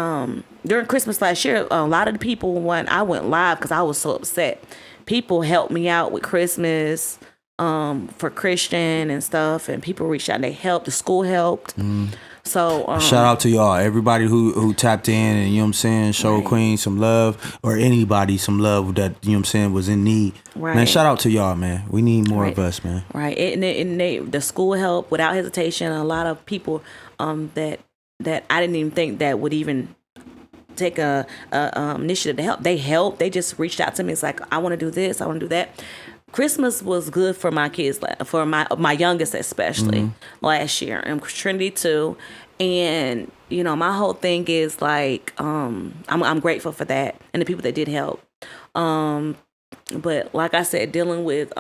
D: during Christmas last year, a lot of the people when I went live because I was so upset. People helped me out with Christmas for Christian and stuff, and people reached out and they helped. The school helped. So
B: shout out to y'all, everybody who tapped in and, you know what I'm saying, showed Queen some love, or anybody some love that, you know what I'm saying, was in need.
D: Right.
B: Man, shout out to y'all, man. We need more of us, man.
D: Right. The school helped without hesitation. A lot of people that I didn't even think that would even take a initiative to help. They helped. They just reached out to me. It's like, I want to do this. I want to do that. Christmas was good for my kids, for my youngest especially last year, and Trinity too. And my whole thing is like, I'm grateful for that and the people that did help. But like I said, dealing with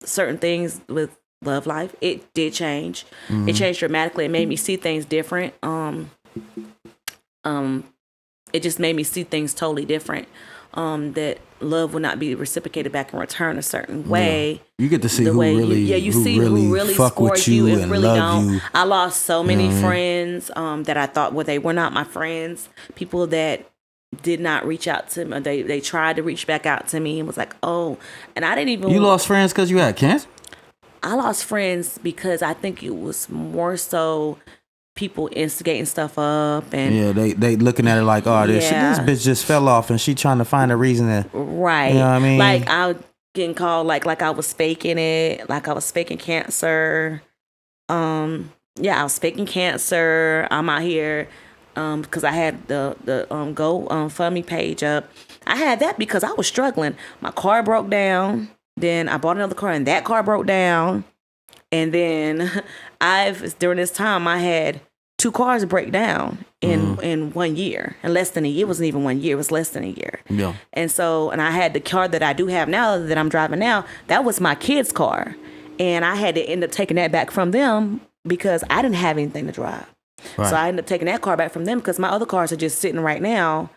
D: certain things with love life, it did change. It changed dramatically. It made me see things different. It just made me see things totally different. That love will not be reciprocated back in return a certain way.
B: Yeah. You get to see who really fuck with you and really love you.
D: I lost so many friends that I thought they were not my friends. People that did not reach out to me. They tried to reach back out to me and was like, oh, and I didn't even.
B: You lost friends because you had cancer?
D: I lost friends because I think it was more so people instigating stuff up, and
B: they looking at it like, oh, this bitch just fell off and she trying to find a reason to,
D: right?
B: You know what I mean?
D: Like I was getting called like I was faking it, like I was faking cancer. I was faking cancer. I'm out here because I had the GoFundMe page up. I had that because I was struggling. My car broke down. Then I bought another car and that car broke down. And then during this time I had 2 cars break down in 1 year, in less than a year. It wasn't even 1 year, it was less than a year.
B: Yeah.
D: And I had the car that I do have now that I'm driving now, that was my kid's car. And I had to end up taking that back from them because I didn't have anything to drive. Right. So I ended up taking that car back from them because my other cars are just sitting right now.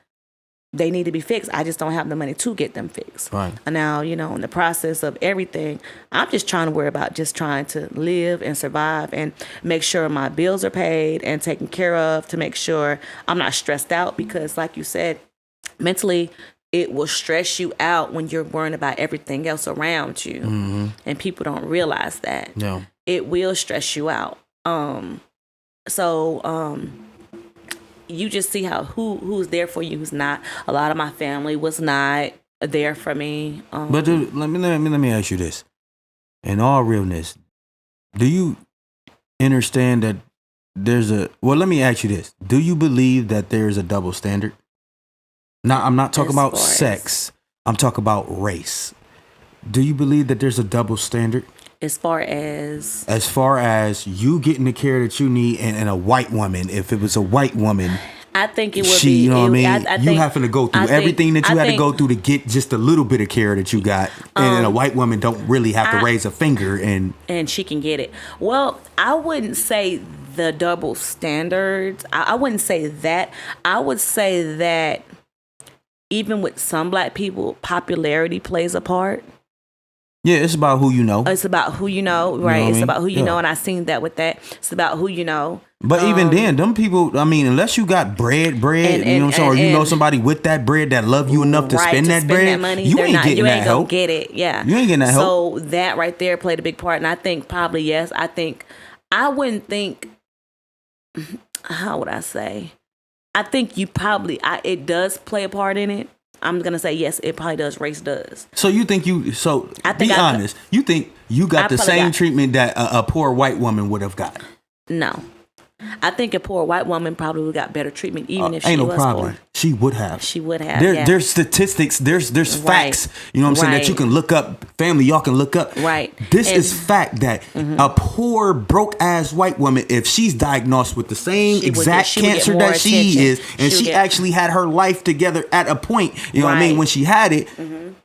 D: They need to be fixed. I just don't have the money to get them fixed.
B: Right.
D: And now, in the process of everything, I'm just trying to worry about just trying to live and survive and make sure my bills are paid and taken care of, to make sure I'm not stressed out, because like you said, mentally, it will stress you out when you're worrying about everything else around you. And people don't realize that.
B: Yeah.
D: It will stress you out. You just see how who's there for you, who's not. A lot of my family was not there for me.
B: But dude, let me ask you this. In all realness, do you understand that let me ask you this. Do you believe that there's a double standard? Now, I'm not talking about sex. I'm talking about race. Do you believe that there's a double standard?
D: As far as
B: you getting the care that you need, and a white woman, if it was a white woman,
D: I think it would
B: be. You know what I mean? You having to go through everything that you had to go through to get just a little bit of care that you got, and a white woman don't really have to raise a finger and
D: she can get it. Well, I wouldn't say the double standards. I wouldn't say that. I would say that even with some black people, popularity plays a part.
B: Yeah, it's about who you know.
D: It's about who you know, right?
B: You know
D: it's about who you know, and I seen that with that. It's about who you know.
B: But even then, them people, I mean, unless you got bread, you know what I'm saying, or you know somebody with that bread that love you enough to spend that bread,
D: that money,
B: you ain't getting that help.
D: Gonna get it, yeah.
B: You ain't getting that help.
D: So that right there played a big part, and I think probably yes. I wouldn't think. How would I say? I think you probably it does play a part in it. I'm gonna say yes. It probably does. Race does.
B: So you think you? So
D: I think
B: be honest. You think you got the same treatment that a poor white woman would have got?
D: No. I think a poor white woman probably would have got better treatment even if she
B: ain't no
D: was
B: problem.
D: poor.
B: She would have.
D: She would have.
B: There's statistics. There's facts. You know what I'm saying, that you can look up. Family, y'all can look up.
D: Right.
B: This is fact that a poor broke ass white woman, if she's diagnosed with the same exact cancer that she is, and she actually had her life together at a point, you know what I mean, when she had it,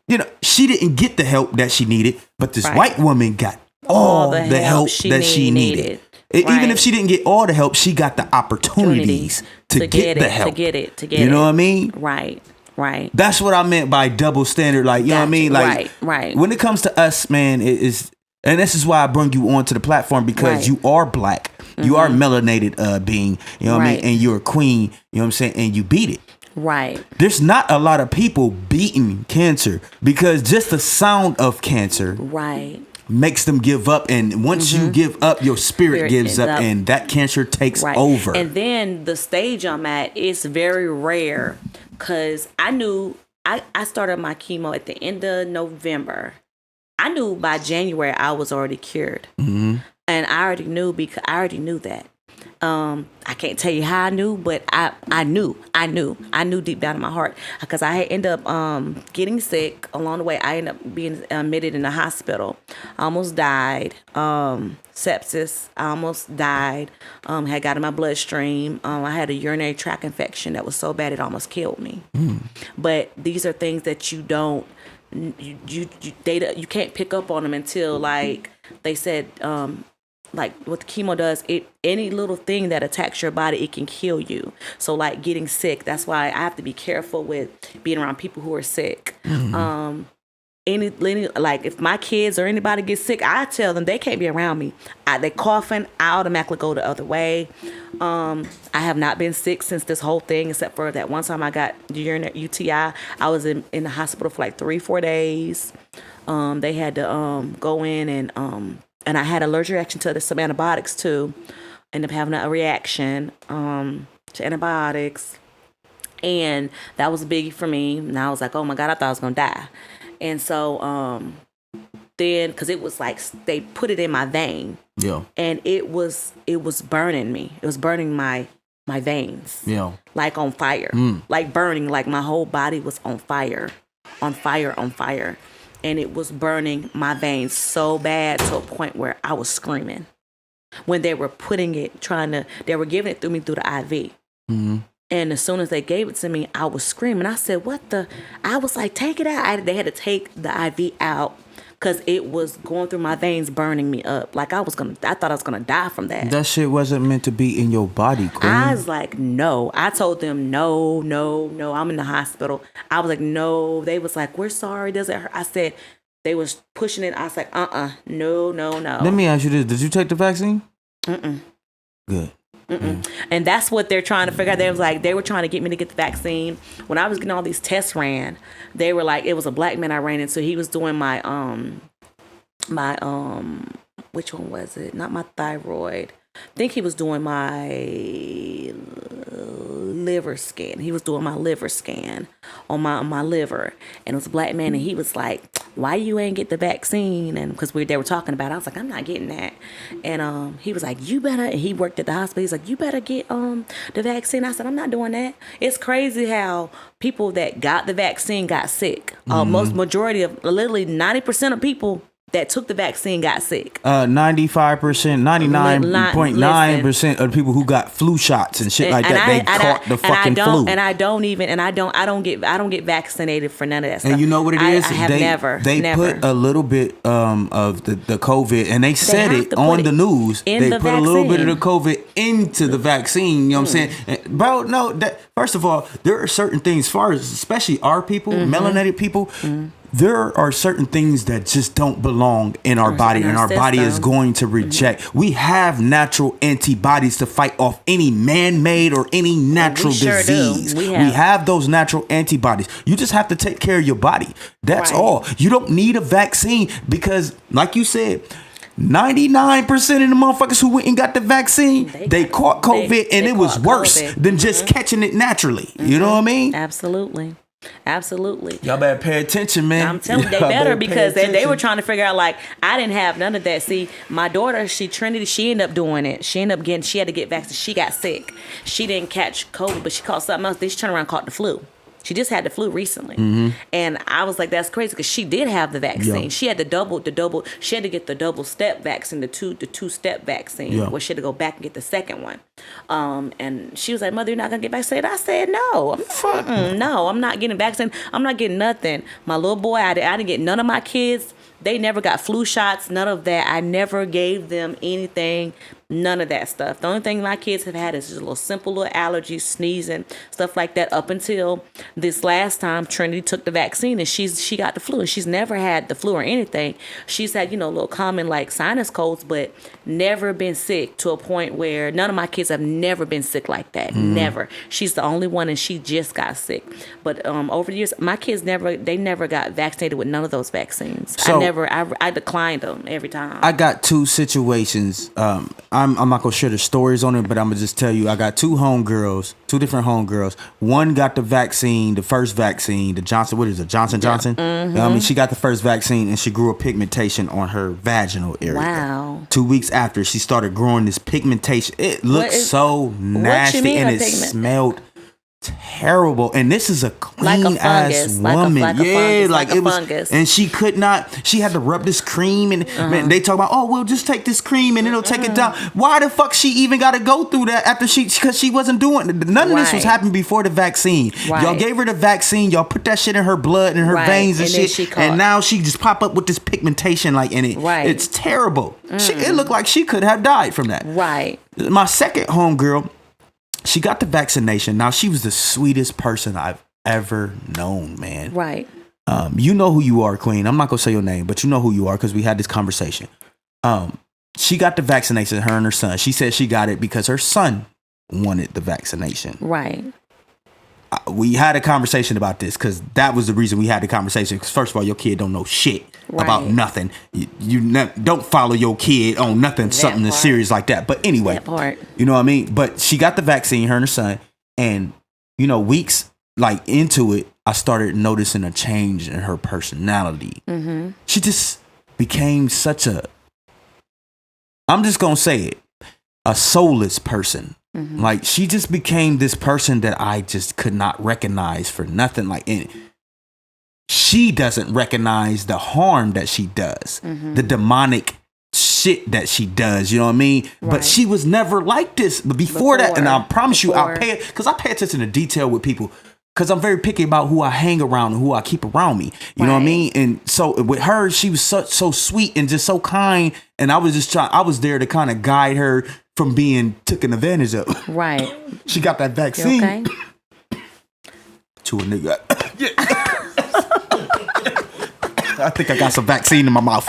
B: you know, she didn't get the help that she needed, but this white woman got all the help that she needed. Even if she didn't get all the help, she got the opportunities to get the help.
D: To get it.
B: You know what I mean?
D: Right.
B: That's what I meant by double standard. Like, you know what I mean? Like,
D: right.
B: When it comes to us, man, it is, and this is why I bring you onto the platform, because you are black. You are a melanated being. You know what I mean? And you're a queen. You know what I'm saying? And you beat it.
D: Right.
B: There's not a lot of people beating cancer, because just the sound of cancer makes them give up, and once you give up, your spirit gives up, and that cancer takes over.
D: And then the stage I'm at is very rare, because I knew I started my chemo at the end of November. I knew by January I was already cured, and I already knew, because I already knew that. I can't tell you how I knew, but I knew deep down in my heart, because I had ended up getting sick along the way. I ended up being admitted in the hospital. I almost died. Sepsis. I almost died. Had got in my bloodstream. I had a urinary tract infection that was so bad it almost killed me. But these are things that you don't, you can't pick up on them until, like they said, like what the chemo does, any little thing that attacks your body, it can kill you. So like getting sick, that's why I have to be careful with being around people who are sick. Any like if my kids or anybody gets sick, I tell them they can't be around me. They coughing, I automatically go the other way. I have not been sick since this whole thing, except for that one time I got urinary UTI. I was in the hospital for like 3-4 days. They had to go in and I had an allergic reaction to some antibiotics too. Ended up having a reaction to antibiotics. And that was a biggie for me. And I was like, oh my God, I thought I was going to die. And so then, because it was like, they put it in my vein. Yeah. And it was burning me. It was burning my veins. Yeah. Like on fire. Like burning, like my whole body was on fire. On fire. And it was burning my veins so bad to a point where I was screaming when they were putting it, they were giving it through me through the IV. And as soon as they gave it to me, I was screaming. I said, I was like, take it out. They had to take the IV out because it was going through my veins, burning me up. Like I thought I was going to die from that.
B: That shit wasn't meant to be in your body, Queen.
D: I was like, no. I told them, no, I'm in the hospital. I was like, no. They was like, we're sorry. Does it hurt? I said, they was pushing it. I was like, no.
B: Let me ask you this. Did you take the vaccine? Good.
D: And that's what they're trying to figure out. They were trying to get me to get the vaccine. When I was getting all these tests ran, they were like, it was a black man I ran into. He was doing my which one was it? Not my thyroid. I think he was doing my liver scan. He was doing my liver scan on my liver, and it was a black man, and he was like, why you ain't get the vaccine? And because they were talking about it, I was like, I'm not getting that. And he was like, you better, he worked at the hospital, he's like, you better get the vaccine. I said, I'm not doing that. It's crazy how people that got the vaccine got sick. Majority of, literally 90% of people that took the vaccine got sick.
B: 95%, 99.9% of the people who got flu shots and shit like that, they caught the fucking flu.
D: And I don't get vaccinated for none of that stuff.
B: And you know what it is?
D: I have never.
B: They put a little bit of the COVID, and they said it on the news. They put a little bit of the COVID into the vaccine. You know what I'm saying? Bro, no, first of all, there are certain things, as far as especially our people, melanated people, there are certain things that just don't belong in our body, and our body is going to reject. We have natural antibodies to fight off any man-made or any natural disease. We have those natural antibodies. You just have to take care of your body. That's all. You don't need a vaccine because, like you said, 99% of the motherfuckers who went and got the vaccine, they caught COVID, and it was worse than just catching it naturally. You know what I mean?
D: Absolutely. Absolutely.
B: Y'all better pay attention, man.
D: I'm telling you, they
B: Y'all
D: better
B: pay
D: because they
B: attention.
D: were trying to figure out, like, I didn't have none of that. See, my daughter, Trinity, she ended up doing it. She had to get vaccinated. She got sick. She didn't catch COVID, but she caught something else. Then she turned around and caught the flu. She just had the flu recently. And I was like, that's crazy because she did have the vaccine.
B: Yeah.
D: She had she had to get the double step vaccine, the two-step vaccine, where she had to go back and get the second one. And she was like, Mother, you're not going to get vaccinated? I said, no. No, I'm not getting vaccinated. I'm not getting nothing. My little boy, I didn't get none of my kids. They never got flu shots, none of that. I never gave them anything, none of that stuff. The only thing my kids have had is just a little simple little allergies, sneezing, stuff like that up until this last time Trinity took the vaccine and she got the flu. And she's never had the flu or anything. She's had, little common like sinus colds, but never been sick to a point where none of my kids have never been sick like that. Never. She's the only one and she just got sick. But over the years, my kids never got vaccinated with none of those vaccines.
B: So,
D: I declined them every time.
B: I got two situations. I'm not gonna share the stories on it, but I'm gonna just tell you I got two different homegirls. One got the vaccine, the first vaccine, the Johnson. What is it, Johnson? I mean, she got the first vaccine and she grew a pigmentation on her vaginal area.
D: Wow.
B: 2 weeks after, she started growing this pigmentation. It looked so nasty and it smelled terrible. And this is a clean ass woman.
D: It was fungus.
B: And she could not, she had to rub this cream and man, they talk about, oh, we'll just take this cream and it'll take it down. Why the fuck she even got to go through that after because she wasn't doing none of this was happening before the vaccine. Y'all gave her the vaccine, y'all put that shit in her blood and her veins and shit, and now she just pop up with this pigmentation it's terrible. It looked like she could have died from that. My second homegirl, she got the vaccination. Now, she was the sweetest person I've ever known, man. You know who you are, Queen. I'm not going to say your name, but you know who you are because we had this conversation. She got the vaccination, her and her son. She said she got it because her son wanted the vaccination. We had a conversation about this because that was the reason we had the conversation. Because first of all, your kid don't know shit about nothing. You don't follow your kid on nothing, something as serious like that. But anyway, you know what I mean? But she got the vaccine, her and her son. And, weeks into it, I started noticing a change in her personality. She just became such I'm just going to say it, a soulless person. Like, she just became this person that I just could not recognize for nothing. And she doesn't recognize the harm that she does, the demonic shit that she does, you know what I mean? But she was never like this. But before that, and I promise you, I pay attention to detail with people because I'm very picky about who I hang around and who I keep around me. You know what I mean? And so with her, she was so sweet and just so kind. And I was there to kind of guide her from being taken advantage of. She got that vaccine.
D: Okay?
B: To a nigga. I think I got some vaccine in my mouth.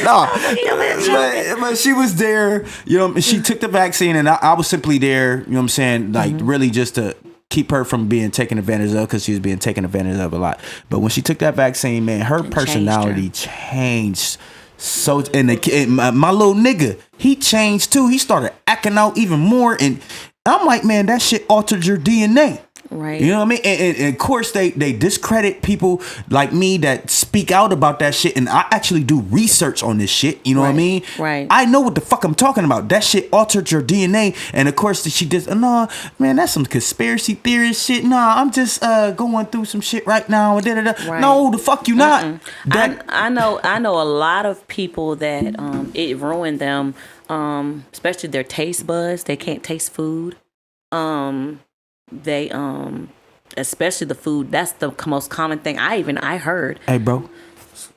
B: But she was there, she took the vaccine and I was simply there, you know what I'm saying? Really just to keep her from being taken advantage of because she was being taken advantage of a lot. But when she took that vaccine, man, her personality changed. So, and my little nigga, he changed too. He started acting out even more. And I'm like, man, that shit altered your DNA. You know what I mean? And of course, they discredit people like me that speak out about that shit. And I actually do research on this shit. You know what I mean? I know what the fuck I'm talking about. That shit altered your DNA. And of course, she just, no, man, that's some conspiracy theorist shit. Nah, I'm just going through some shit right now. No, the fuck you not.
D: I know a lot of people that it ruined them, especially their taste buds. They can't taste food. They especially the food, that's the most common thing I heard.
B: Hey bro,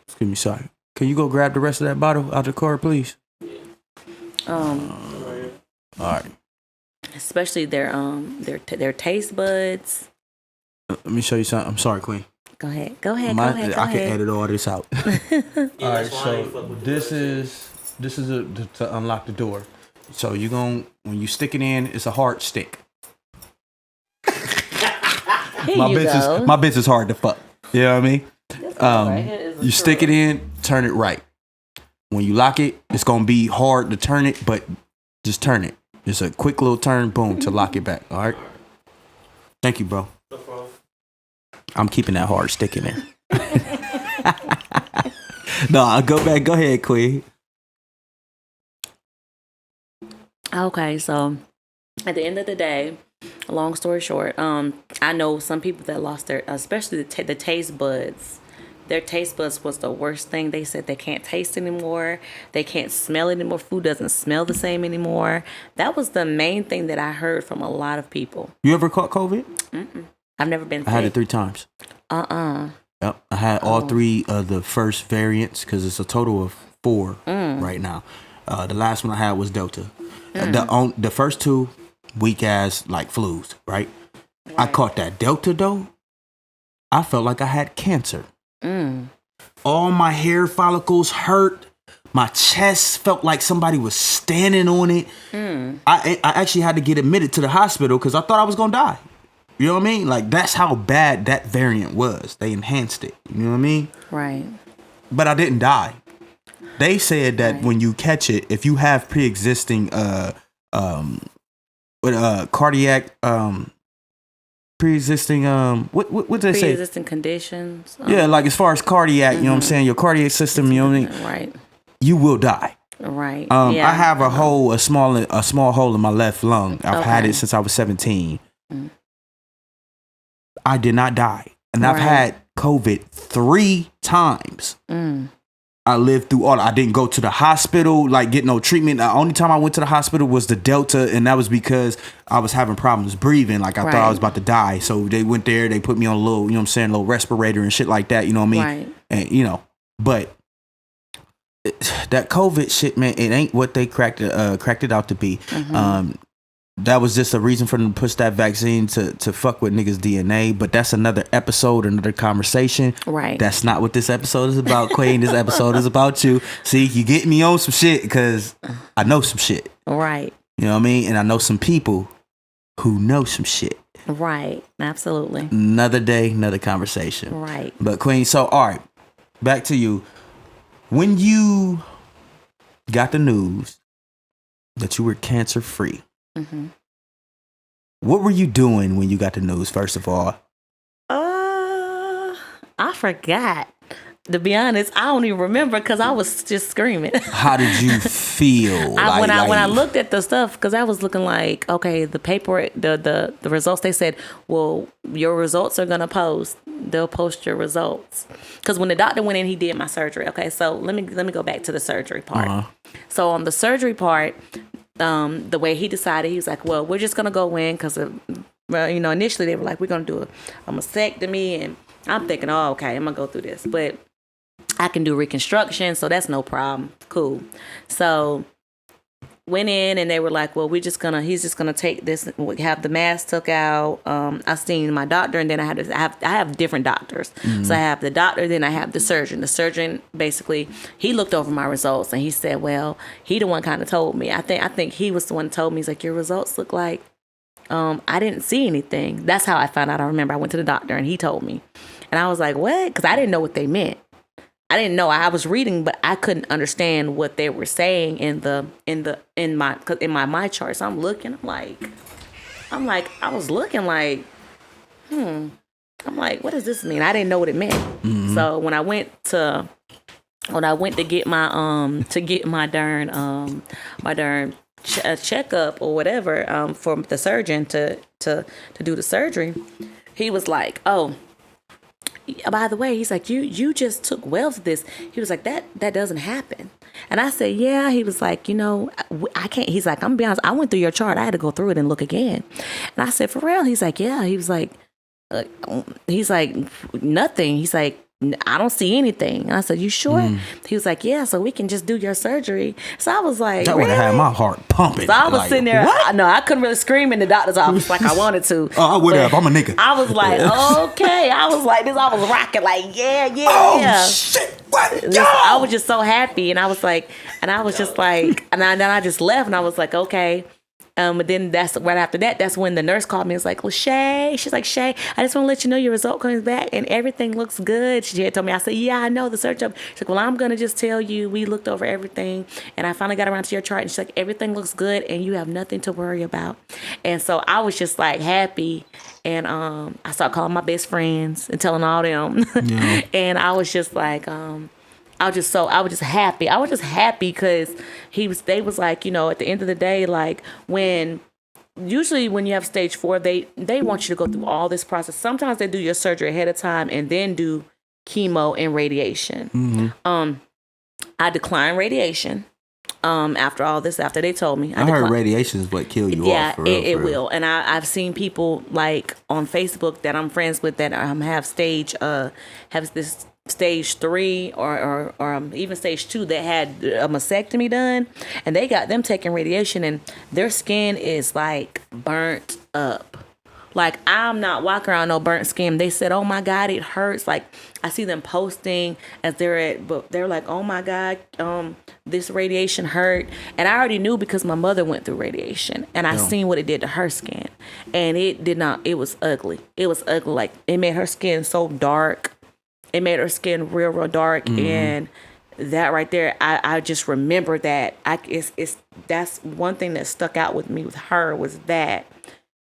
B: excuse me, sorry, can you go grab the rest of that bottle out the car, please? All right.
D: Especially their taste buds.
B: Let me show you something. I'm sorry, Queen.
D: Go ahead.
B: I can edit all this out. All right, so this is to unlock the door. So when you stick it in, it's a hard stick. My bitch is hard to fuck. You know what I mean? You stick it in, turn it right. When you lock it, it's gonna be hard to turn it, but just turn it. Just a quick little turn, boom, to lock it back. All right. Thank you, bro. I'm keeping that hard stick in there. No, I'll go back. Go ahead, Queen.
D: Okay, so at the end of the day, long story short, I know some people that lost their, especially the taste buds. Their taste buds was the worst thing. They said they can't taste anymore. They can't smell anymore. Food doesn't smell the same anymore. That was the main thing that I heard from a lot of people.
B: You ever caught COVID?
D: I've never been sick.
B: I had it 3 times. Yep. I had all 3 of the first variants because it's a total of 4 right now. The last one I had was Delta. The first 2 weak ass like flus, right? I caught that Delta though. I felt like I had cancer. All my hair follicles hurt. My chest felt like somebody was standing on it. I actually had to get admitted to the hospital because I thought I was gonna die. You know what I mean? Like, that's how bad that variant was. They enhanced it. You know what I mean?
D: Right.
B: But I didn't die. They said that when you catch it, if you have pre-existing cardiac pre-existing what did they say?
D: Pre-existing conditions.
B: Yeah, like as far as cardiac, you know what I'm saying? Your cardiac system, you know what I mean?
D: Right.
B: You will die.
D: Right.
B: I have a small hole in my left lung. I've had it since I was 17. I did not die. And I've had COVID 3 times. I lived through all. I didn't go to the hospital, like get no treatment. The only time I went to the hospital was the Delta, and that was because I was having problems breathing. Like I thought I was about to die. So they went there, they put me on a little, you know what I'm saying, little respirator and shit like that. You know what I mean?
D: Right.
B: And you know, but that COVID shit, man, it ain't what they cracked it out to be. That was just a reason for them to push that vaccine to fuck with niggas' DNA. But that's another episode, another conversation.
D: Right.
B: That's not what this episode is about, Queen. This episode is about you. See, you get me on some shit because I know some shit.
D: Right.
B: You know what I mean? And I know some people who know some shit.
D: Right. Absolutely.
B: Another day, another conversation.
D: Right.
B: But Queen, so all right, back to you. When you got the news that you were cancer free, what were you doing when you got the news, first of all?
D: I forgot. To be honest, I don't even remember because I was just screaming.
B: How did you feel?
D: When I looked at the stuff, because I was looking like, okay, the paper, the results, they said, well, your results are gonna post. They'll post your results. Because when the doctor went in, he did my surgery. Okay, so let me go back to the surgery part. So on the surgery part, the way he decided, he was like, well, we're just gonna go in because, initially they were like, we're gonna do a mastectomy, and I'm thinking, oh, okay, I'm gonna go through this, but I can do reconstruction, so that's no problem. Cool. So went in and they were like, well, he's just gonna take this, have the mass took out. I seen my doctor, and then I have different doctors. So I have the doctor, then I have the surgeon. The surgeon, basically, he looked over my results and he said, well, he the one kind of told me. I think he was the one who told me. He's like, your results look like I didn't see anything. That's how I found out. I remember I went to the doctor and he told me, and I was like, what? Because I didn't know what they meant. I didn't know. I was reading, but I couldn't understand what they were saying in my chart. So I'm looking. I was looking like, I'm like, what does this mean? I didn't know what it meant. So when I went to get my darn checkup or whatever for the surgeon to do the surgery, he was like, oh, by the way, he's like, you just took well to this. He was like, that doesn't happen. And I said, yeah. He was like, I can't. He's like, I'm gonna be honest, I went through your chart. I had to go through it and look again. And I said, for real? He's like, yeah. He was like, nothing. He's like, I don't see anything. And I said, you sure? He was like, yeah, so we can just do your surgery. So I was like,
B: that would have had my heart pumping.
D: So I was sitting there. I couldn't really scream in the doctor's office like I wanted to.
B: Oh, I would have. I'm a nigga.
D: I was like, okay. I was like this. I was rocking like, yeah.
B: Oh, shit. What? Yo!
D: I was just so happy. And I was like, and then I just left and I was like, okay. But then that's right after that. That's when the nurse called me. It's like, well, Shay. She's like, Shay, I just want to let you know your result comes back and everything looks good. She had told me. I said, yeah, I know the search up. She's like, well, I'm gonna just tell you we looked over everything and I finally got around to your chart. And she's like, everything looks good and you have nothing to worry about. And so I was just like happy And I started calling my best friends and telling all them.
B: Yeah.
D: And I was just like, I was just happy. I was just happy because they was like, at the end of the day, like usually when you have stage 4, they want you to go through all this process. Sometimes they do your surgery ahead of time and then do chemo and radiation.
B: Mm-hmm.
D: I declined radiation. After they told me,
B: I heard radiation is what kill you off.
D: Yeah,
B: For real,
D: it will. And I've seen people like on Facebook that I'm friends with that have this stage 3 or even stage 2 that had a mastectomy done, and they got them taking radiation, and their skin is like burnt up. Like, I'm not walking around no burnt skin. They said, oh my God, it hurts. Like, I see them posting but they're like, oh my God, this radiation hurt. And I already knew because my mother went through radiation, and I seen what it did to her skin. And it was ugly. It was ugly. Like, it made her skin so dark. It made her skin real, real dark. Mm-hmm. And that right there, I just remember that. That's one thing that stuck out with me with her was that.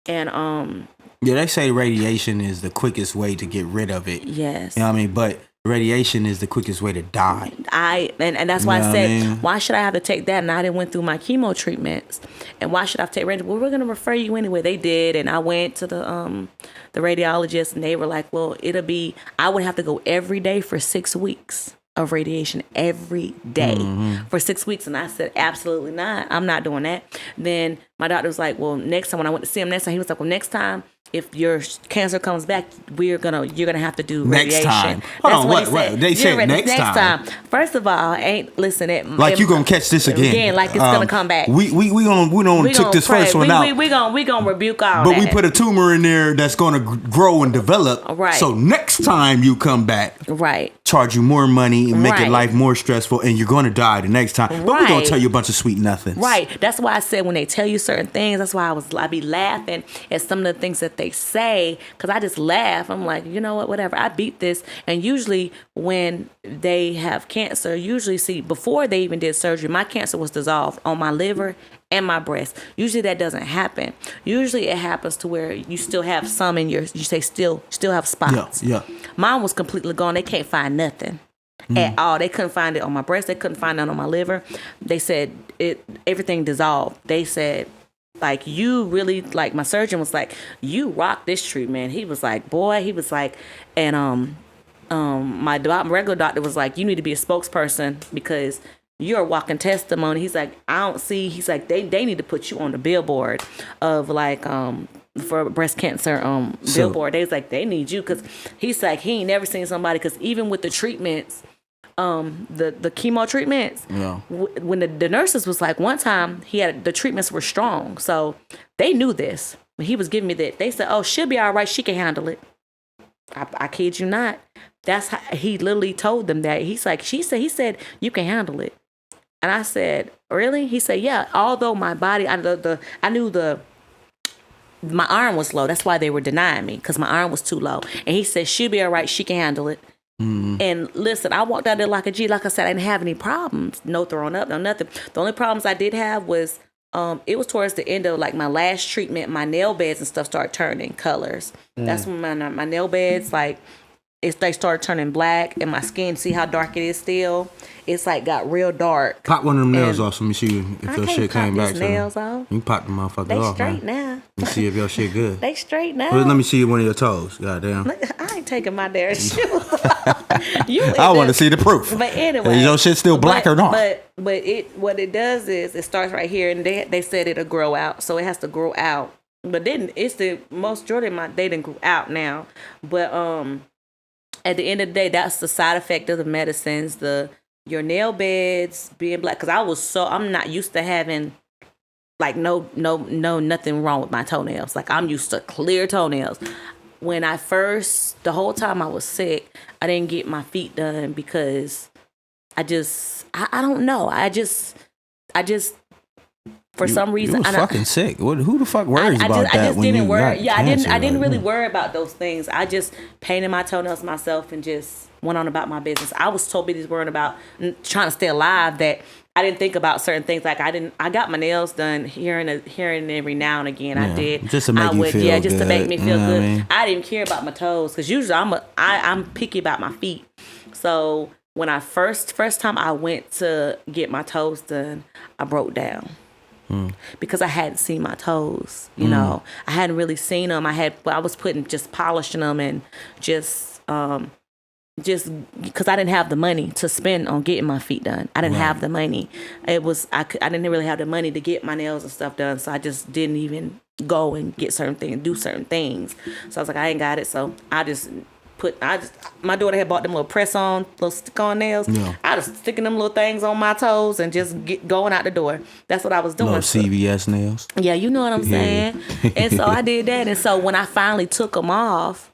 D: And
B: yeah, they say radiation is the quickest way to get rid of it.
D: Yes.
B: You know what I mean? But radiation is the quickest way to die.
D: And that's why I said, why should I have to take that? And I didn't went through my chemo treatments. And why should I take radiation? Well, we're going to refer you anyway. They did. And I went to the radiologist, and they were like, well, I would have to go every day for 6 weeks of radiation every day for 6 weeks. And I said, absolutely not. I'm not doing that. Then my doctor was like, well, next time when I went to see him next time, he was like, well, next time, if your cancer comes back, you're gonna have to do radiation.
B: Next time.
D: Hold
B: on, what? They said next time.
D: First of all,
B: you gonna catch this again.
D: Like it's gonna come back.
B: We took this first one out.
D: We gonna rebuke all
B: but
D: that.
B: But we put a tumor in there that's gonna grow and develop.
D: Right.
B: So next time you come back,
D: right,
B: charge you more money and make your life more stressful, and you're gonna die the next time. But we're gonna tell you a bunch of sweet nothings.
D: Right. That's why I said when they tell you certain things, that's why I be laughing at some of the things that they say, because I just laugh. I'm like, you know what, whatever. I beat this. And usually when they have cancer, before they even did surgery, my cancer was dissolved on my liver and my breast. Usually that doesn't happen. Usually it happens to where you still have some in still have spots.
B: Yeah.
D: Mine was completely gone. They can't find nothing at all. They couldn't find it on my breast. They couldn't find it on my liver. They said everything dissolved. They said, like, you really, like, my surgeon was like, you rock this treatment. He was like, and my regular doctor was like, you need to be a spokesperson because you're a walking testimony. He's like, he's like, they need to put you on the billboard of like, for breast cancer billboard. They was like, they need you, because he's like, he ain't never seen somebody, because even with the treatments, the chemo treatments, when the nurses was like, one time the treatments were strong, so they knew this. When he was giving me that, they said, oh, she'll be all right, she can handle it. I kid you not. That's how he literally told them that. He said you can handle it. And I said, really? He said, yeah. Although my body, I knew my iron was low. That's why they were denying me, because my iron was too low. And he said, she'll be all right, she can handle it. And listen, I walked out there like a G. Like I said, I didn't have any problems. No throwing up, no nothing. The only problems I did have was, it was towards the end of like my last treatment, my nail beds and stuff started turning colors. That's when my nail beds, like, they started turning black, and my skin, see how dark it is still? It's like got real dark.
B: Pop one of them nails off so let me see if your shit came back.
D: Nails off.
B: You can pop the motherfuckers
D: they
B: off.
D: They straight now.
B: Let me see if your shit good.
D: They straight now.
B: Well, let me see one of your toes. Goddamn.
D: I ain't taking my damn shoes.
B: I want to see the proof.
D: But anyway,
B: is your shit still black or not?
D: But what it does is it starts right here, and they said it'll grow out, so it has to grow out. But then it's the most majority of they didn't grow out now. But at the end of the day, that's the side effect of the medicines, your nail beds being black. Because I'm not used to having like no nothing wrong with my toenails. Like, I'm used to clear toenails. When the whole time I was sick, I didn't get my feet done because I don't know. I just For some reason,
B: you was fucking sick. Who the fuck worries about that?
D: I just
B: when
D: didn't
B: you
D: worry.
B: got
D: Yeah,
B: cancer?
D: I didn't really worry about those things. I just painted my toenails myself and just went on about my business. I was so busy worrying about trying to stay alive that I didn't think about certain things. Like I got my nails done here and every now and again. I did
B: just to make you feel
D: just
B: good.
D: to make me feel good.
B: I mean?
D: I didn't care about my toes because usually I'm picky about my feet. So when I first time I went to get my toes done, I broke down. Because I hadn't seen my toes, you know, I hadn't really seen them. I was just polishing them and just because I didn't have the money to spend on getting my feet done. I didn't have the money. I didn't really have the money to get my nails and stuff done. So I just didn't even go and get certain things, do certain things. So I was like, I ain't got it. So my daughter had bought them little press-on, little stick-on nails. Yeah. I was sticking them little things on my toes and just going out the door. That's what I was doing.
B: Little CVS nails.
D: Yeah, you know what I'm saying? And so I did that. And so when I finally took them off,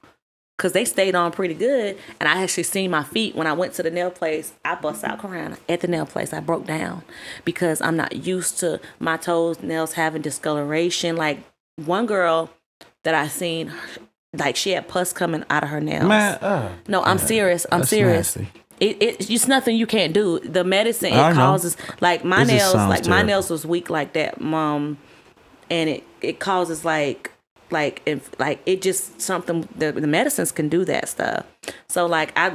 D: because they stayed on pretty good, and I actually seen my feet when I went to the nail place, I bust out crying at the nail place. I broke down because I'm not used to my toes, nails having discoloration. Like one girl that I seen, like she had pus coming out of her nails. No, I'm serious. I'm serious. Nasty. It's just nothing you can't do. The medicine causes like my nails. Like terrible. My nails was weak like that, and it causes like it just something. The medicines can do that stuff. So like I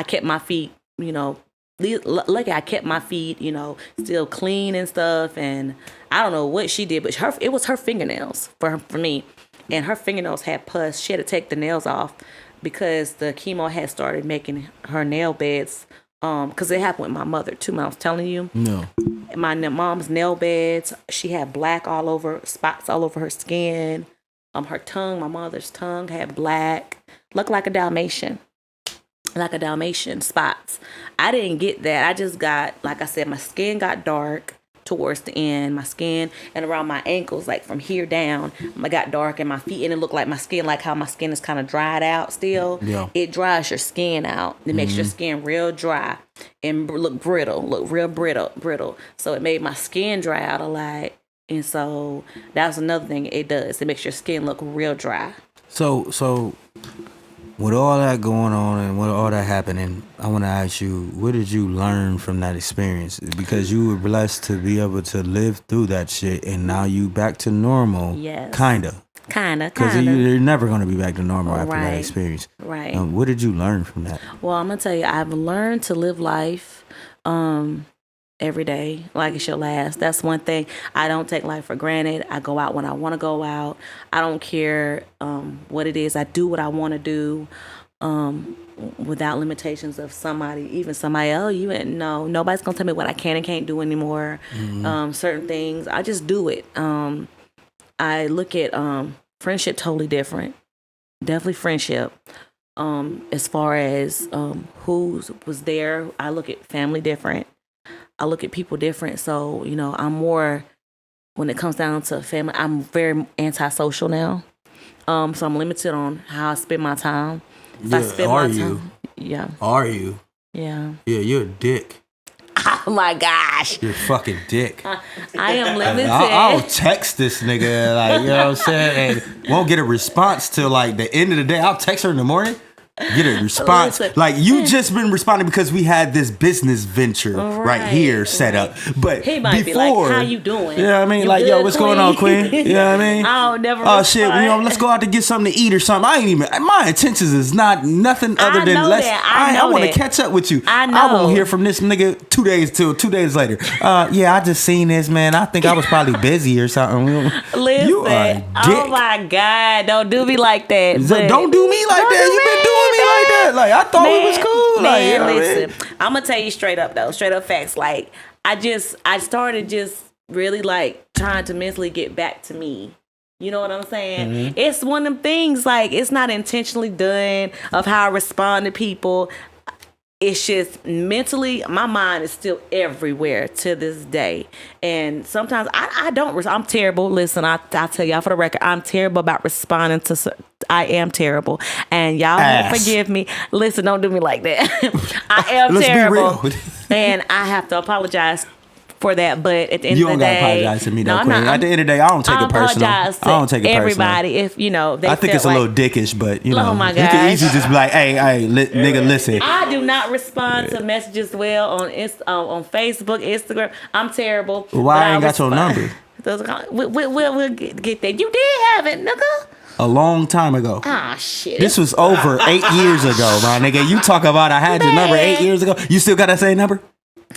D: kept my feet. You know, lucky I kept my feet. You know, still clean and stuff. And I don't know what she did, but it was her fingernails for me. And her fingernails had pus. She had to take the nails off because the chemo had started making her nail beds. Because it happened with my mother too. I was telling you. No. My mom's nail beds. She had black spots all over her skin. Her tongue, my mother's tongue had black. Looked like a Dalmatian. Spots. I didn't get that. I just got, like I said, my skin got dark. Towards the end, my skin and around my ankles, like from here down, I got dark, and my feet, and it looked like my skin, like how my skin is kind of dried out still. Yeah. It dries your skin out. It makes your skin real dry and look real brittle. So it made my skin dry out a lot, and so that's another thing it does. It makes your skin look real dry.
B: So with all that going on and with all that happening, I want to ask you, what did you learn from that experience? Because you were blessed to be able to live through that shit, and now you back to normal. Yes. Kinda. Because you're never going to be back to normal after that experience.
D: Right.
B: What did you learn from that?
D: Well, I'm going to tell you, I've learned to live life every day like it's your last. That's one thing. I don't take life for granted. I go out when I want to go out. I don't care what it is. I do what I want to do without limitations of somebody, nobody's gonna tell me what I can and can't do anymore. Certain things, I just do it. I look at friendship totally different. Definitely friendship. As far as who was there, I look at family different. I look at people different. So, I'm more, when it comes down to family, I'm very antisocial now. So I'm limited on how I spend my time.
B: Are you? Yeah, you're a dick.
D: Oh my gosh.
B: You're a fucking dick.
D: I am limited.
B: I'll text this nigga, like, you know what I'm saying? And won't get a response till like the end of the day. I'll text her in the morning. Get a response. Like, you just been responding because we had this business venture right here set up. But
D: he might be like, how you doing?
B: You know what I mean?
D: You
B: like,
D: good,
B: yo, what's
D: queen?
B: going on, queen? You know what I mean?
D: I'll never
B: shit, let's go out to get something to eat or something. My intentions is not nothing other than I want to catch up with you.
D: I know.
B: I won't hear from this nigga 2 days later. I just seen this, man. I think I was probably busy or something.
D: Listen,
B: you are a dick.
D: Oh my God, don't do me like that.
B: Don't do me like that. You been doing me like that. Like, I thought we was cool.
D: Man,
B: like,
D: listen, I'm gonna tell you straight up facts. Like, I started just really like trying to mentally get back to me. You know what I'm saying? Mm-hmm. It's one of them things, like, it's not intentionally done of how I respond to people. It's just mentally, my mind is still everywhere to this day. And sometimes I don't, I'm terrible. Listen, I'll tell y'all for the record, I'm terrible about responding to, I am terrible. And y'all won't forgive me. Listen, don't do me like that. I am terrible.
B: Be real.
D: And I have to apologize for that. But at the end
B: You
D: of the
B: don't
D: day,
B: gotta apologize to me, though,
D: no, I'm
B: Queen.
D: not.
B: At the end of the day, I don't take it personal.
D: Apologize to
B: I don't take it
D: everybody
B: personal.
D: if, you know, they
B: I think
D: felt
B: it's a little dickish, but, you know,
D: Oh my
B: you can
D: gosh.
B: easily just be like, hey, nigga, listen.
D: I do not respond to messages well on Facebook, Instagram. I'm terrible.
B: Why
D: but
B: I ain't got your
D: respond.
B: number?
D: We'll get that. You did have it, nigga.
B: A long time ago.
D: Ah, shit.
B: This was over 8 years ago, my nigga. You talk about I had your number 8 years ago. You still got that same number?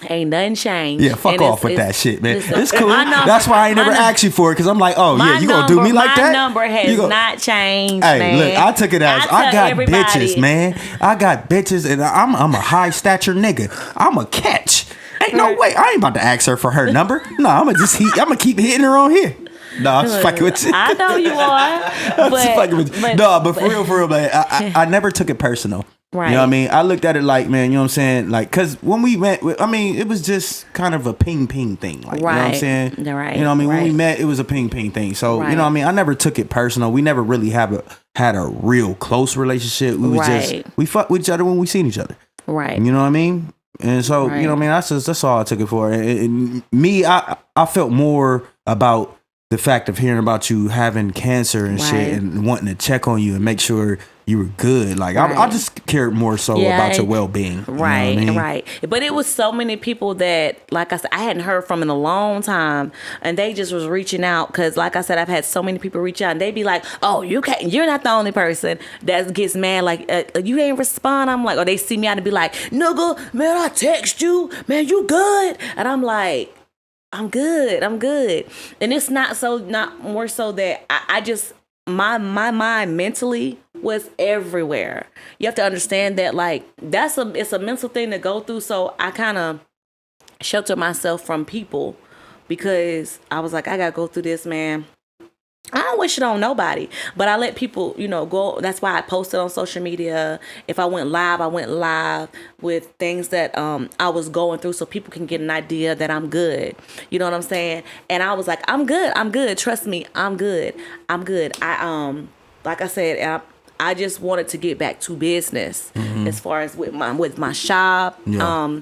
D: Ain't nothing changed.
B: Yeah, fuck off with that shit, man.
D: Listen,
B: It's cool.
D: number,
B: That's why I ain't never asked you for it, because I'm like, oh, yeah, you gonna do me like that?
D: My number has not changed,
B: hey,
D: man.
B: look, I took it as I got bitches, man. I got bitches, and I'm a high stature nigga. I'm a catch. Ain't no way. I ain't about to ask her for her number. No, I'm gonna keep hitting her on here. No, I'm just fucking with you.
D: I know you are.
B: But for real, man, I never took it personal.
D: Right.
B: You know what I mean? I looked at it like, man, you know what I'm saying? Like, because when we met, I mean, it was just kind of a ping thing. Like, you know what I'm saying?
D: Right.
B: You know what I mean? When we met, it was a ping thing. So, you know what I mean? I never took it personal. We never really had a real close relationship. We was we fucked with each other when we seen each other.
D: Right.
B: You know what I mean? And so, you know what I mean? That's all I took it for. And me, I felt more about the fact of hearing about you having cancer and shit and wanting to check on you and make sure you were good. Like, I just cared more so about your well-being.
D: Right,
B: you know what I mean?
D: right. But it was so many people that, like I said, I hadn't heard from in a long time. And they just was reaching out because, like I said, I've had so many people reach out. And they be like, oh, you're not the only person that gets mad. Like, you ain't respond. I'm like, or they see me out and be like, nigga, man, I text you. Man, you good? And I'm like, I'm good. And it's not more so that I just, my mind mentally was everywhere. You have to understand that, like, it's a mental thing to go through. So I kind of shelter myself from people because I was like, I gotta go through this, man. I don't wish it on nobody, but I let people, go. That's why I posted on social media. If I went live with things that I was going through so people can get an idea that I'm good. You know what I'm saying? And I was like, I'm good. Trust me, I'm good. I like I said, I just wanted to get back to business as far as with my shop.
B: Yeah.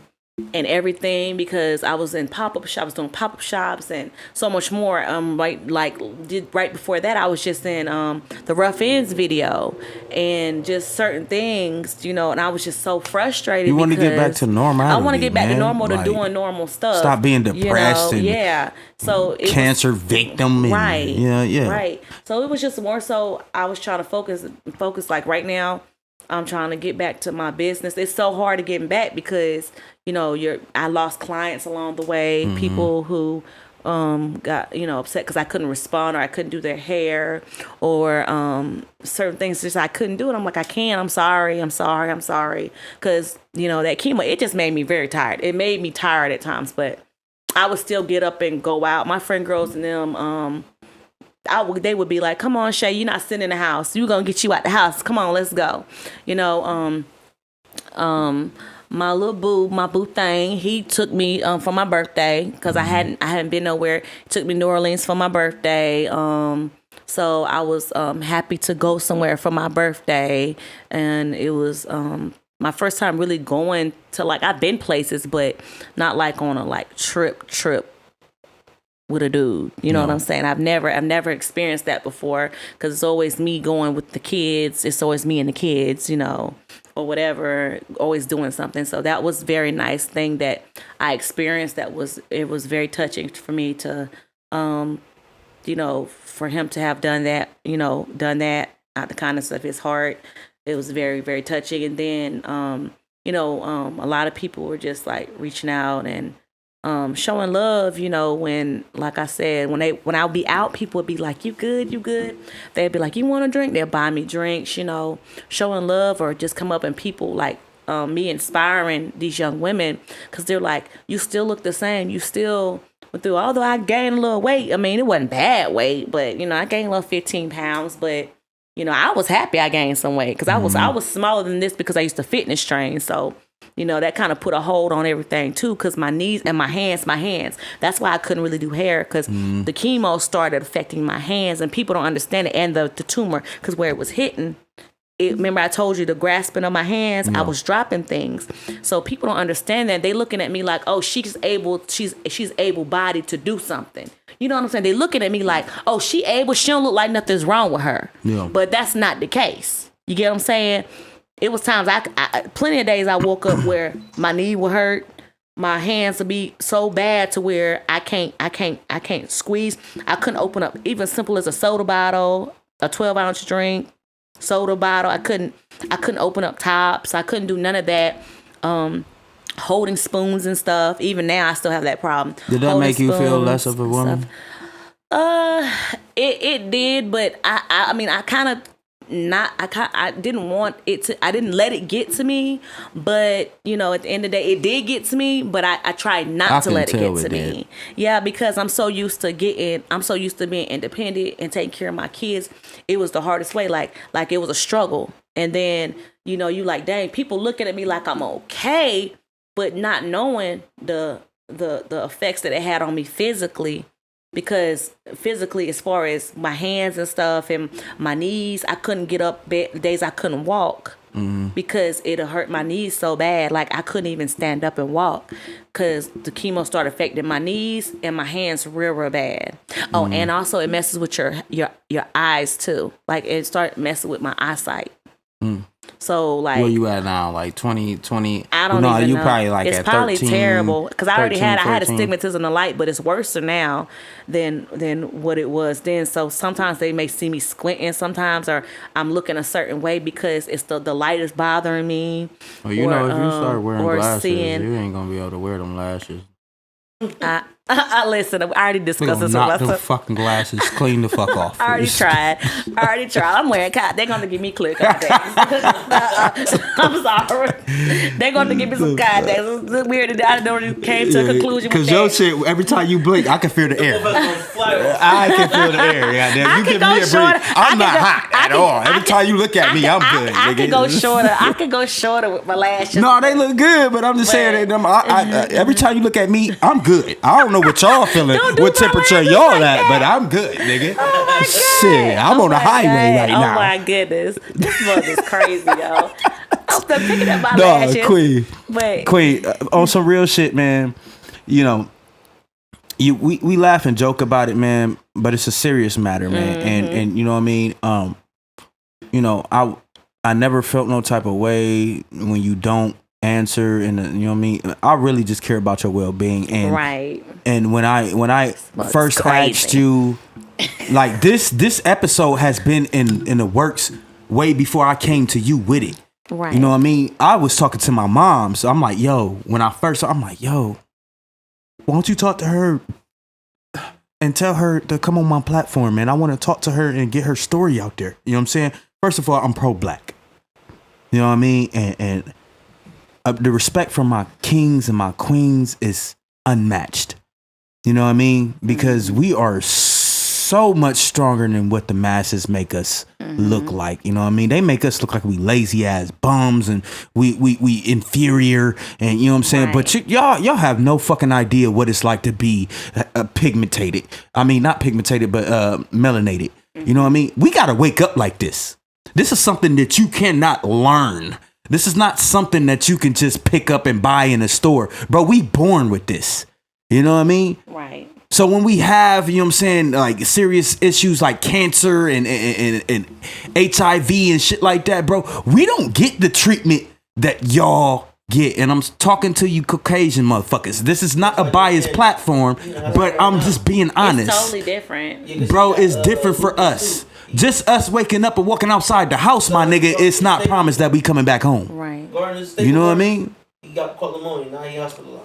D: And everything, because I was in pop-up shops, I was doing pop-up shops and so much more. Right before that, I was just in the Rough Ends video and just certain things, and I was just so frustrated.
B: You want to get back to normality.
D: I want to get back to normal,
B: like,
D: to doing normal stuff.
B: Stop being depressed and
D: So it
B: cancer victim. And,
D: right.
B: Yeah.
D: Right. So it was just more so I was trying to focus like right now. I'm trying to get back to my business. It's so hard to get back because, I lost clients along the way, people who got, upset because I couldn't respond or I couldn't do their hair or certain things just I couldn't do it. I'm like, I can't. I'm sorry. Because, that chemo, it just made me very tired. It made me tired at times, but I would still get up and go out. My friend girls and them, they would be like, come on, Shay, you're not sitting in the house. We're going to get you out the house. Come on, let's go. My little boo, my boo thing, he took me for my birthday because I hadn't been nowhere. He took me to New Orleans for my birthday. So I was happy to go somewhere for my birthday. And it was my first time really going to, like, I've been places, but not like on a like trip with a dude, you know what I'm saying? I've never experienced that before because it's always me going with the kids. It's always me and the kids, or whatever, always doing something. So that was a very nice thing that I experienced. It was very touching for me to, for him to have done that out the kindness of his heart. It was very, very touching. And then, a lot of people were just like reaching out and showing love, when, like I said, when I'll be out, people would be like, you good? They'd be like, you want a drink? They'll buy me drinks, showing love, or just come up and people like me inspiring these young women because they're like, you still look the same. You still went through, although I gained a little weight. I mean, it wasn't bad weight, but, I gained a little 15 pounds, but, I was happy I gained some weight because I was smaller than this because I used to fitness train. So, that kind of put a hold on everything too, because my knees and my hands. That's why I couldn't really do hair because the chemo started affecting my hands and people don't understand it. And the tumor, because where it was hitting, remember I told you the grasping of my hands, I was dropping things. So people don't understand that. They looking at me like, oh, she's able-bodied to do something. You know what I'm saying? They looking at me like, oh, she don't look like nothing's wrong with her. Yeah. But that's not the case. You get what I'm saying? It was times plenty of days I woke up where my knee would hurt. My hands would be so bad to where I can't squeeze. I couldn't open up even simple as a soda bottle, a 12-ounce drink, soda bottle. I couldn't open up tops. I couldn't do none of that. Holding spoons and stuff. Even now I still have that problem.
B: Did that make you feel less of a woman?
D: It did, but I mean I kind of I didn't want it to, I didn't let it get to me, but you know, at the end of the day, it did get to me, but I tried not to let it get to me. Yeah, because I'm so used to being independent and taking care of my kids. It was the hardest way, like it was a struggle. And then, you know, you like, dang, people looking at me like I'm okay, but not knowing the effects that it had on me physically. Because physically, as far as my hands and stuff and my knees, I couldn't get up days I couldn't walk because it hurt my knees so bad. Like I couldn't even stand up and walk because the chemo started affecting my knees and my hands real bad. Oh, and also it messes with your eyes too. Like it started messing with my eyesight. So like,
B: where you at now? Like 20?
D: I don't even know.
B: You probably like
D: it's
B: at
D: probably
B: 13,
D: terrible because I already had
B: 14.
D: I had astigmatism in the light, but it's worse now than what it was then. So sometimes they may see me squinting sometimes, or I'm looking a certain way because it's the light is bothering me.
B: Well, you know, if you start wearing glasses, you ain't gonna be able to wear them lashes.
D: I listen. I already discussed this with myself.
B: Knock them fucking glasses clean the fuck off.
D: I already tried. I'm wearing they're gonna give me clear contacts. I'm sorry. They're gonna give me some contacts. It's weird that I already came to a conclusion.
B: Because your shit, every time you blink, I can feel the air. I can feel the air. Goddamn. You give me a break. I'm not hot at all. Every time you look at me, I'm good.
D: I can go shorter. I can go shorter with my lashes.
B: No, they look good, but I'm just saying that every time you look at me, I'm good. I don't know what y'all feeling, what temperature y'all at, but I'm good, nigga.
D: Oh my God.
B: Shit, I'm on the highway right now.
D: Oh my goodness. This mug is crazy, y'all. I'm still picking up my lashes.
B: Queen, on some real shit, man. You know, we laugh and joke about it, man, but it's a serious matter, man. And you know what I mean? You know, I never felt no type of way when you don't answer, and you know what I mean. I really just care about your well-being, and
D: right.
B: And when I first asked you, like this episode has been in the works way before I came to you with it.
D: Right.
B: You know what I mean. I was talking to my mom, so I'm like, yo. When I first, I'm like, yo, why don't you talk to her and tell her to come on my platform, man? I want to talk to her and get her story out there. You know what I'm saying? First of all, I'm pro-black. You know what I mean, and the respect for my kings and my queens is unmatched. You know what I mean? Because we are so much stronger than what the masses make us look like. You know what I mean? They make us look like we lazy ass bums and we inferior, and you know what I'm saying? Right. But y'all have no fucking idea what it's like to be pigmented. I mean, not pigmented, but melanated. You know what I mean? We got to wake up like this. This is something that you cannot learn. This is not something that you can just pick up and buy in a store. Bro, we born with this. You know what I mean?
D: Right.
B: So when we have, you know what I'm saying, like serious issues like cancer and HIV and shit like that, bro, we don't get the treatment that y'all get. And I'm talking to you Caucasian motherfuckers. This is not a biased platform, but I'm just being honest.
D: It's totally different.
B: Bro, it's different for us. Just us waking up and walking outside the house, my nigga, it's not promised that we coming back home.
D: Right.
B: You know what I mean?
C: He got caught pneumonia, now he hospitalized.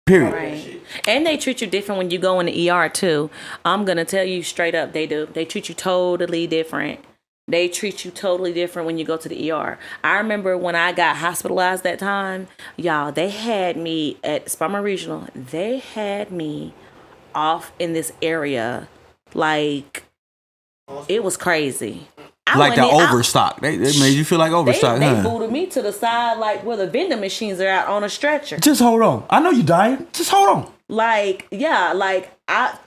B: Period.
D: Right. And they treat you different when you go in the ER too. I'm gonna tell you straight up, they do. They treat you totally different. They treat you totally different when you go to the ER. I remember when I got hospitalized that time, y'all, they had me at Sparma Regional. They had me off in this area like it was crazy.
B: Like the overstock. They made you feel like overstock.
D: They booted me to the side like where the vending machines are out on a stretcher.
B: Just hold on. I know you dying. Just hold on.
D: Like, yeah, like I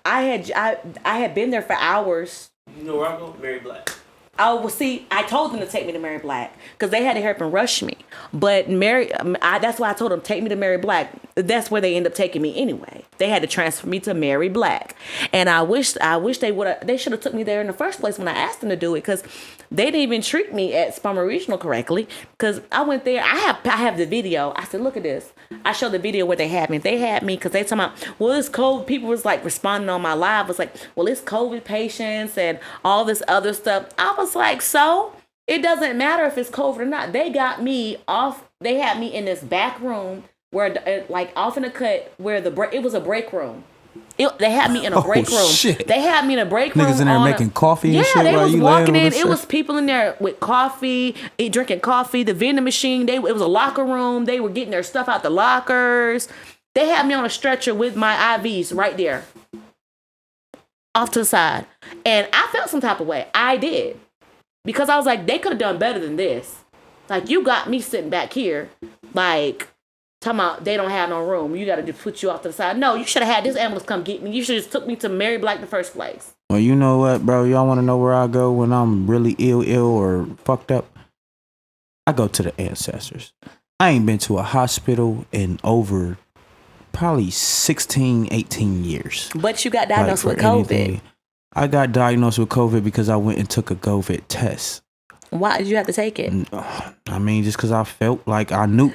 D: had been there for hours.
C: You know where I go? Mary Black.
D: Oh, well, see, I told them to take me to Mary Black because they had to hurry up and rush me. But that's why I told them, take me to Mary Black. That's where they end up taking me anyway. They had to transfer me to Mary Black. And I wish they should have took me there in the first place when I asked them to do it, because they didn't even treat me at Spummer Regional correctly. Because I went there, I have the video. I said, look at this. I showed the video where they had me. They had me because they talking about, well, it's COVID. People was like responding on my live. Was like, well, it's COVID patients and all this other stuff. I was like, so it doesn't matter if it's COVID or not. They got me off. They had me in this back room where, like, off in the cut where it was a break room. They had me in a break room.
B: Shit.
D: They had me in a break room.
B: Niggas in there making coffee and shit.
D: Yeah, they was walking in. It
B: shit?
D: was people in there with coffee, drinking coffee. The vending machine. It was a locker room. They were getting their stuff out the lockers. They had me on a stretcher with my IVs right there, off to the side, and I felt some type of way. I did, because I was like, they could have done better than this. Like, you got me sitting back here, like, talking about they don't have no room. You got to just put you off to the side. No, you should have had this ambulance come get me. You should have just took me to Mary Black in the first place.
B: Well, you know what, bro? Y'all want to know where I go when I'm really ill or fucked up? I go to the ancestors. I ain't been to a hospital in over probably 16, 18 years.
D: But you got diagnosed with COVID.
B: Anything. I got diagnosed with COVID because I went and took a COVID test.
D: Why did you have to take it?
B: I mean, just because I felt like I knew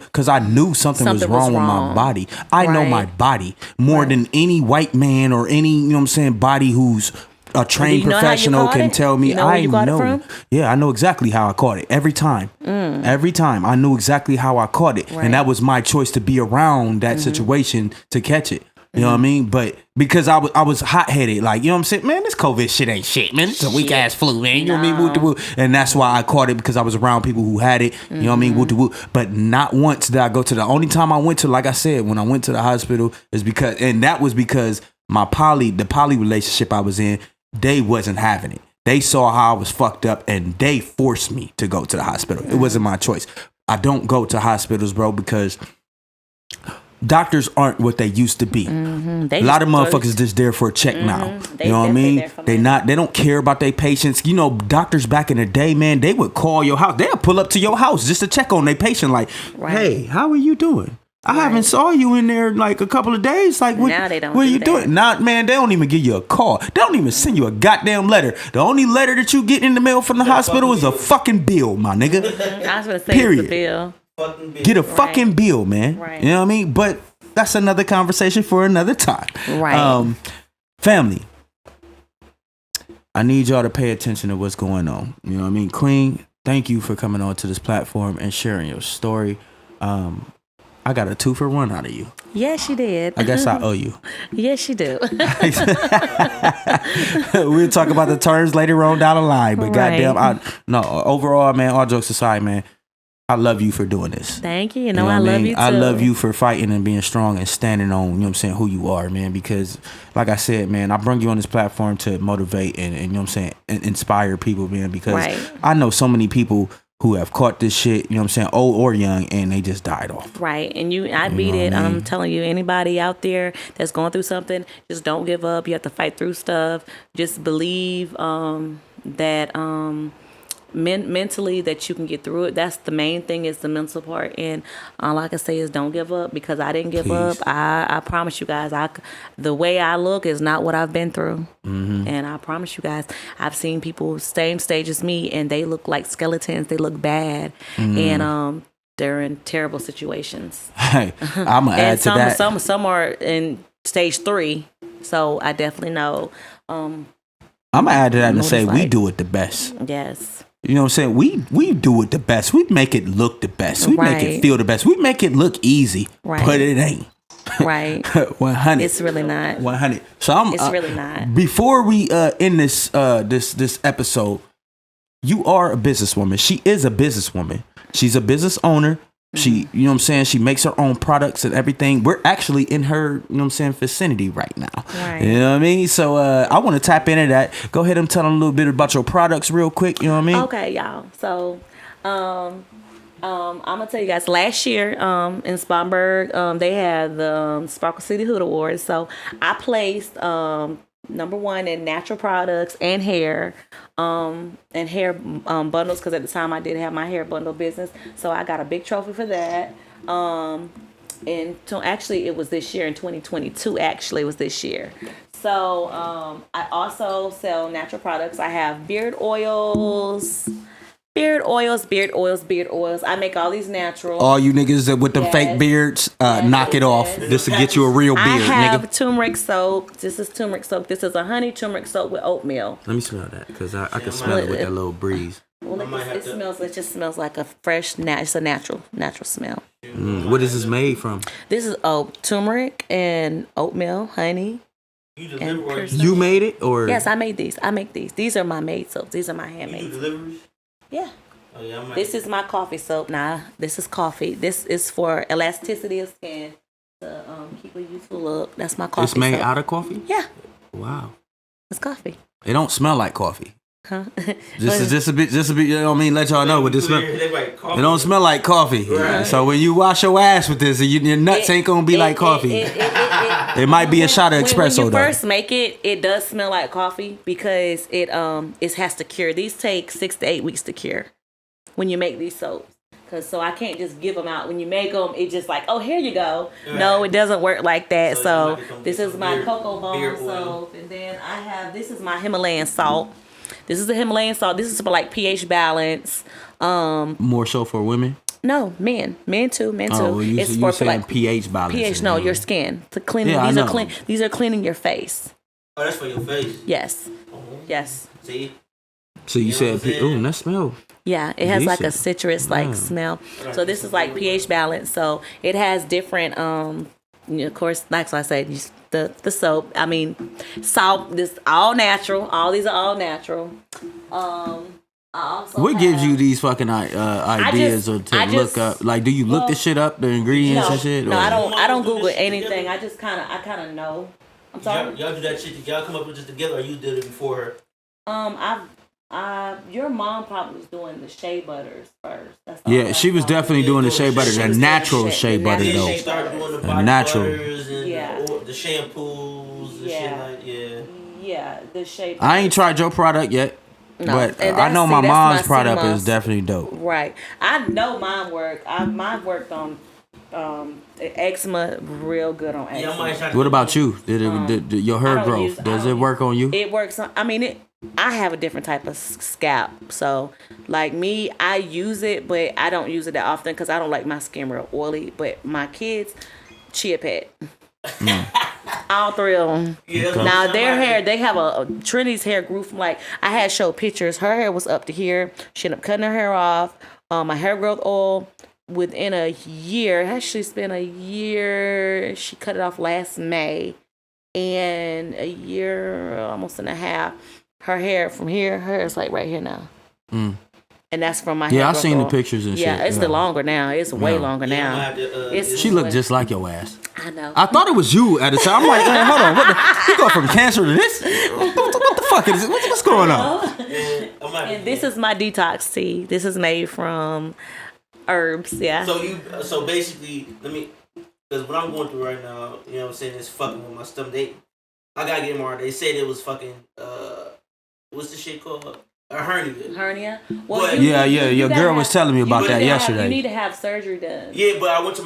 B: something was wrong with my body. I know my body more than any white man or any, you know what I'm saying, body who's a trained professional can tell me. I know. Yeah, I know exactly how I caught it. Every time. Every time. I knew exactly how I caught it. Right. And that was my choice to be around that situation to catch it. You know what I mean? But because I was hot-headed, like, you know what I'm saying? Man, this COVID shit ain't shit, man. It's a weak-ass flu, man. You know what I mean? Woo-de-woo. And that's why I caught it, because I was around people who had it. You know what I mean? Woo-de-woo. But not once did I go to the only time I went to, like I said, when I went to the hospital is because, and that was because the poly relationship I was in, they wasn't having it. They saw how I was fucked up and they forced me to go to the hospital. It wasn't my choice. I don't go to hospitals, bro, because doctors aren't what they used to be. A lot of motherfuckers just there for a check now. You know what I mean? They don't care about their patients. You know, doctors back in the day, man, they would call your house. They'll pull up to your house just to check on their patient. Like, hey, how are you doing? I haven't saw you in there like a couple of days. Like, what are you doing? Now, man, they don't even give you a call. They don't even send you a goddamn letter. The only letter that you get in the mail from the hospital is a fucking bill, my nigga.
D: I was going to say it's a bill.
B: Get a fucking bill, man. Right. You know what I mean? But that's another conversation for another time.
D: Right.
B: Family, I need y'all to pay attention to what's going on. You know what I mean? Queen, thank you for coming on to this platform and sharing your story. I got a 2-for-1 out of you.
D: Yes, you did.
B: I guess I owe you.
D: Yes, you do.
B: We'll talk about the terms later on down the line. But goddamn, overall, man, all jokes aside, man, I love you for doing this.
D: Thank you. You know I love you too.
B: I love you for fighting and being strong and standing on, you know what I'm saying, who you are, man. Because like I said, man, I bring you on this platform to motivate and you know what I'm saying, inspire people, man. Because I know so many people who have caught this shit, you know what I'm saying, old or young, and they just died off.
D: Right. And I beat it. I'm telling you, anybody out there that's going through something, just don't give up. You have to fight through stuff. Just believe that mentally that you can get through it. That's the main thing, is the mental part. And all I can say is don't give up, because I didn't give up. I promise you guys, the way I look is not what I've been through. And I promise you guys, I've seen people same stage as me and they look like skeletons. They look bad. And they're in terrible situations.
B: Hey, I'm gonna add to that.
D: Some are in stage 3. So I definitely know.
B: I'm gonna add to that and say we do it the best.
D: Yes.
B: You know what I'm saying? We do it the best. We make it look the best. We make it feel the best. We make it look easy, but it ain't.
D: Right.
B: 100.
D: It's really not.
B: 100. So
D: it's really not.
B: Before we end this this episode, you are a businesswoman. She is a businesswoman. She's a business owner. She, you know what I'm saying? She makes her own products and everything. We're actually in her, you know what I'm saying, vicinity right now.
D: Right. You
B: know what I mean? So I want to tap into that. Go ahead and tell them a little bit about your products real quick. You know what I mean?
D: Okay, y'all. So I'm going to tell you guys, last year in Spartanburg, they had the Sparkle City Hood Awards. So I placed number one in natural products and hair bundles, because at the time I did have my hair bundle business, so I got a big trophy for that. And so actually it was this year in 2022. Actually, it was this year. So I also sell natural products. I have beard oils. I make all these natural.
B: All you niggas with the fake beards, knock it off. This will get you a real beard,
D: I have
B: nigga.
D: turmeric soap. This is turmeric soap. This is a honey turmeric soap with oatmeal.
A: Let me smell that, because I can smell it with that little breeze.
D: Well, it just smells like a fresh, it's a natural smell.
A: What is this made from?
D: This is turmeric and oatmeal, honey.
A: You made it, or?
D: Yes, I made these. I make these. These are my made soaps. These are my handmade.
E: You do deliveries?
D: Yeah.
E: Oh, yeah,
D: this is my coffee soap. Nah, this is coffee. This is for elasticity of skin to keep a youthful look. That's my coffee.
A: It's made
D: soap.
A: out of coffee?
D: Yeah.
A: Wow.
D: It's coffee.
A: It don't smell like coffee.
D: Huh?
A: Just a bit. You know what I mean? Let y'all know what this smell. It don't smell like coffee.
E: Right.
A: So when you wash your ass with this, your nuts ain't gonna be like coffee. It might be a shot of espresso
D: when you
A: though.
D: first make it, it does smell like coffee because it has to cure. These take 6 to 8 weeks to cure when you make these soaps. So I can't just give them out. When you make them, it's just like, oh, here you go. Right. No, it doesn't work like that. So this is my cocoa balm soap, and then this is my Himalayan salt. This is the Himalayan salt. This is for like pH balance.
A: More so for women?
D: No, men too.
A: Oh, well, you saying like pH balance?
D: pH, no, your skin to clean.
A: Yeah,
D: These are cleaning your face.
E: Oh, that's for your face.
D: Yes. Yes.
E: See.
A: So you said, ooh, that smell.
D: Yeah, it has
A: decent.
D: like a citrus smell. So this is like pH balance. So it has different. Of course, like I said, the soap. I mean, salt. This all natural. All these are all natural.
A: What gives you these fucking ideas to look up? Like, do you look this shit up, the ingredients and shit?
D: No, I don't Google anything. I kind of know. I'm sorry.
E: Y'all do that shit. Did y'all come up with this together, or you did it before her?
D: Your mom probably was doing the shea butters first.
A: Yeah, she was definitely doing the shea butter, the natural shea butter though.
E: She started doing the body butters and the shampoos and shit like
D: Yeah, the shea butter.
A: I ain't tried your product yet. No, but I know my mom's product is definitely dope.
D: Right. I know mine worked. Mine worked on eczema real good on eczema.
A: What about you? Did your hair growth? Does it work on you?
D: It works. I have a different type of scalp. So, like me, I use it, but I don't use it that often because I don't like my skin real oily. But my kids, chia pet. All three of them. Yeah, now their hair, they have Trinity's hair grew from I had showed pictures. Her hair was up to here. She ended up cutting her hair off. My hair growth oil within a year. Actually, it's been a year. She cut it off last May, and a year, almost and a half. Her hair from here, her hair is like right here now. And that's from my hair.
A: Yeah, I seen the pictures and shit.
D: Yeah, it's the longer now. It's way longer now.
A: She looked just like your ass.
D: I know.
A: I thought it was you at the time. I'm like, man, hold on. You go from cancer to this? What the fuck is this? What's going on?
D: And this is my detox tea. This is made from herbs. Yeah.
E: So basically, because what I'm going through right now, you know what I'm saying, is fucking with my stomach. I gotta get more. They said it was fucking. What's the shit called? A hernia.
D: Hernia? Well,
A: your girl was telling me about that yesterday.
D: You need to have surgery done.
E: Yeah, but I went to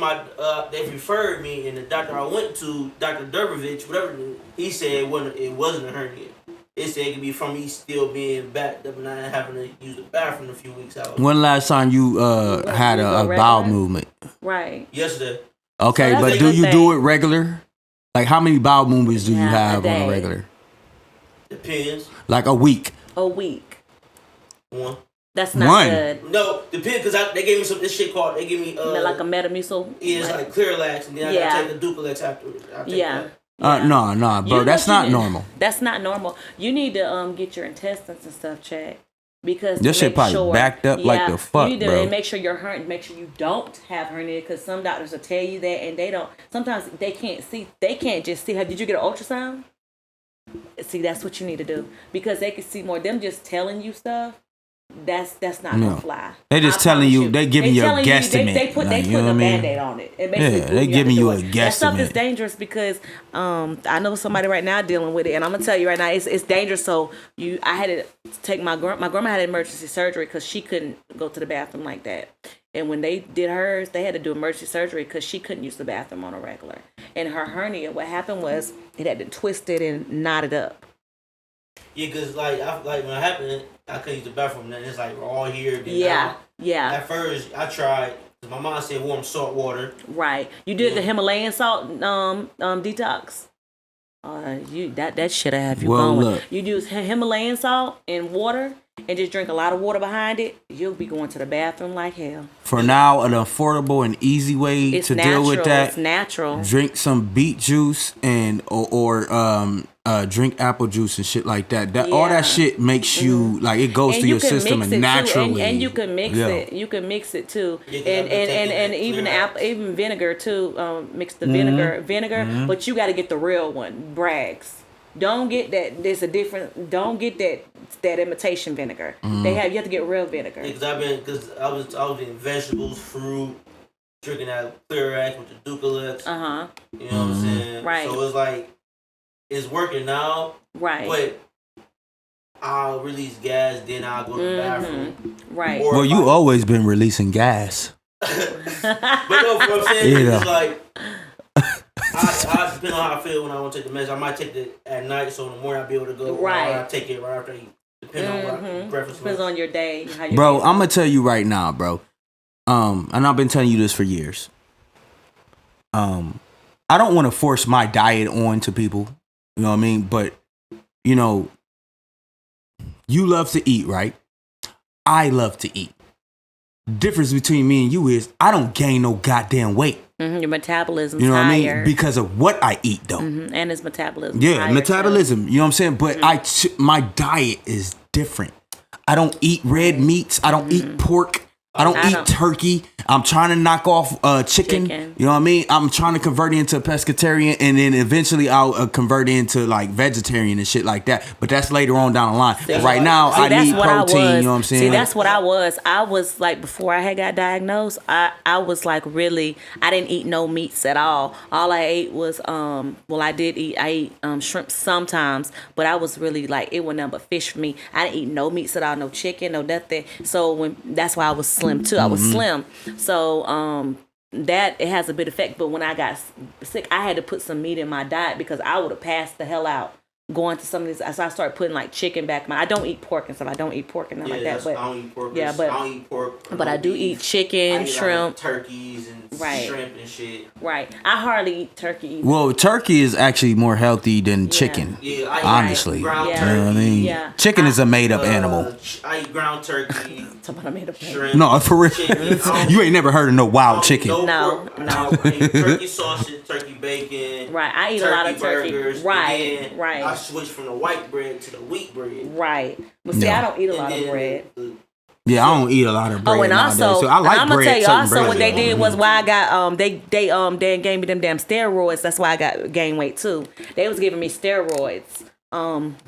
E: they referred me, and the doctor I went to, Dr. Durbovich, whatever, he said it wasn't a hernia. It said it could be from me still being backed up and not having to use the bathroom a few weeks out.
A: When last time you had a bowel movement?
D: Right.
E: Yesterday.
A: Okay, so but do you do it regular? Like, how many bowel movements do you have on a regular?
E: Depends.
A: Like a week.
D: A week.
E: One.
D: That's not good.
E: No, depends, because they gave me this shit called, they gave me
D: like a Metamucil.
E: Yeah, it's like Clearlax, and then I gotta take the Duplex afterwards.
A: No, bro, that's not normal.
D: That's not normal. You need to get your intestines and stuff checked, because
A: this shit probably backed up like the fuck,
D: you need to
A: bro.
D: make sure make sure you don't have hernia, because some doctors will tell you that, and they don't. Sometimes they can't see. They can't just see. Did you get an ultrasound? See, that's what you need to do, because they can see more. Them just telling you stuff, that's not gonna fly.
B: They just telling you, they giving you a guesstimate.
D: They put a Band-Aid on it.
B: They giving you a guesstimate.
D: That stuff is dangerous because I know somebody right now dealing with it, and I'm gonna tell you right now, it's dangerous. So I had to take my grandma had emergency surgery because she couldn't go to the bathroom like that. And when they did hers, they had to do emergency surgery because she couldn't use the bathroom on a regular. And her hernia, what happened was it had been twisted and knotted up.
E: Yeah, because like when it happened, I couldn't use the bathroom. Then it's like all here.
D: Yeah.
E: At first, I tried. My mom said warm salt water.
D: Right. You did the Himalayan salt detox. That shit I have you going.
B: Look.
D: You use Himalayan salt and water and just drink a lot of water behind it. You'll be going to the bathroom like hell.
B: For now, an affordable and easy way to deal with that.
D: It's natural.
B: Drink some beet juice and or drink apple juice and shit like that. All that shit makes you like it goes through your system and naturally.
D: And you can mix it. You can mix it too. And even vinegar too. Mix the vinegar. But you got to get the real one, Bragg's. Don't get that. There's a different. Don't get that imitation vinegar. You have to get real vinegar.
E: Because I was eating vegetables, fruit, drinking that clear act with the Ducalex. You know what I'm saying?
D: Right.
E: So it's like it's working now.
D: Right.
E: But I'll release gas, then I'll go to the bathroom.
D: Right.
B: Well, you always been releasing gas.
E: But no, what I'm saying is like. I depend on how I feel when I want to take the medicine. I might take it at night, so in the morning I'll be able to go.
D: Right.
E: Or I take it right after I eat. Depending on what breakfast.
D: Depends on your day.
B: Bro, I'm gonna tell you right now, bro. And I've been telling you this for years. I don't want to force my diet on to people. You know what I mean? But you know, you love to eat, right? I love to eat. Difference between me and you is I don't gain no goddamn weight.
D: Your metabolism's
B: you know what
D: higher.
B: I mean? Because of what I eat, though.
D: And his metabolism.
B: Yeah, metabolism. You know what I'm saying? But my diet is different. I don't eat red meats. I don't eat pork. I don't eat turkey. I'm trying to knock off chicken. You know what I mean? I'm trying to convert it into a pescatarian, and then eventually I'll convert it into like vegetarian and shit like that. But that's later on down the line. Right now, I need protein. You know what I'm saying?
D: See, that's what I was. I was like, before I had got diagnosed, I was like really, I didn't eat no meats at all. All I ate was, I ate shrimp sometimes, but I was really like, it was nothing but fish for me. I didn't eat no meats at all, no chicken, no nothing. So that's why I was slim too. I was slim. So that it has a bit effect. But when I got sick, I had to put some meat in my diet because I would have passed the hell out going to some of these. So I started putting like chicken back. I don't eat pork and stuff. I don't eat pork and nothing like that. But
E: I don't eat pork.
D: Yeah, but
E: I don't eat pork.
D: But I do eat chicken, shrimp,
E: turkeys, and shrimp and shit.
D: Right. I hardly eat turkey either.
B: Well, turkey is actually more healthy than chicken.
E: Yeah,
B: honestly.
E: Ground
B: turkey. You know what I mean?
D: Yeah.
B: Chicken is a made up animal.
E: I eat ground turkey.
B: Shrimp. No, for real. You ain't never heard of no wild chicken.
D: No.
E: Turkey sausage, turkey bacon.
D: Right. I eat a lot of turkey.
E: Burgers,
D: right.
E: I switched from the white bread to the wheat bread.
D: Right. But see, I don't eat a lot of bread.
B: Yeah, I don't eat a lot of bread.
D: Oh, and
B: nowadays,
D: also,
B: so I like
D: I'm gonna
B: bread,
D: tell you also
B: bread.
D: what they did was why I got they gave me them damn steroids. That's why I got gained weight too. They was giving me steroids.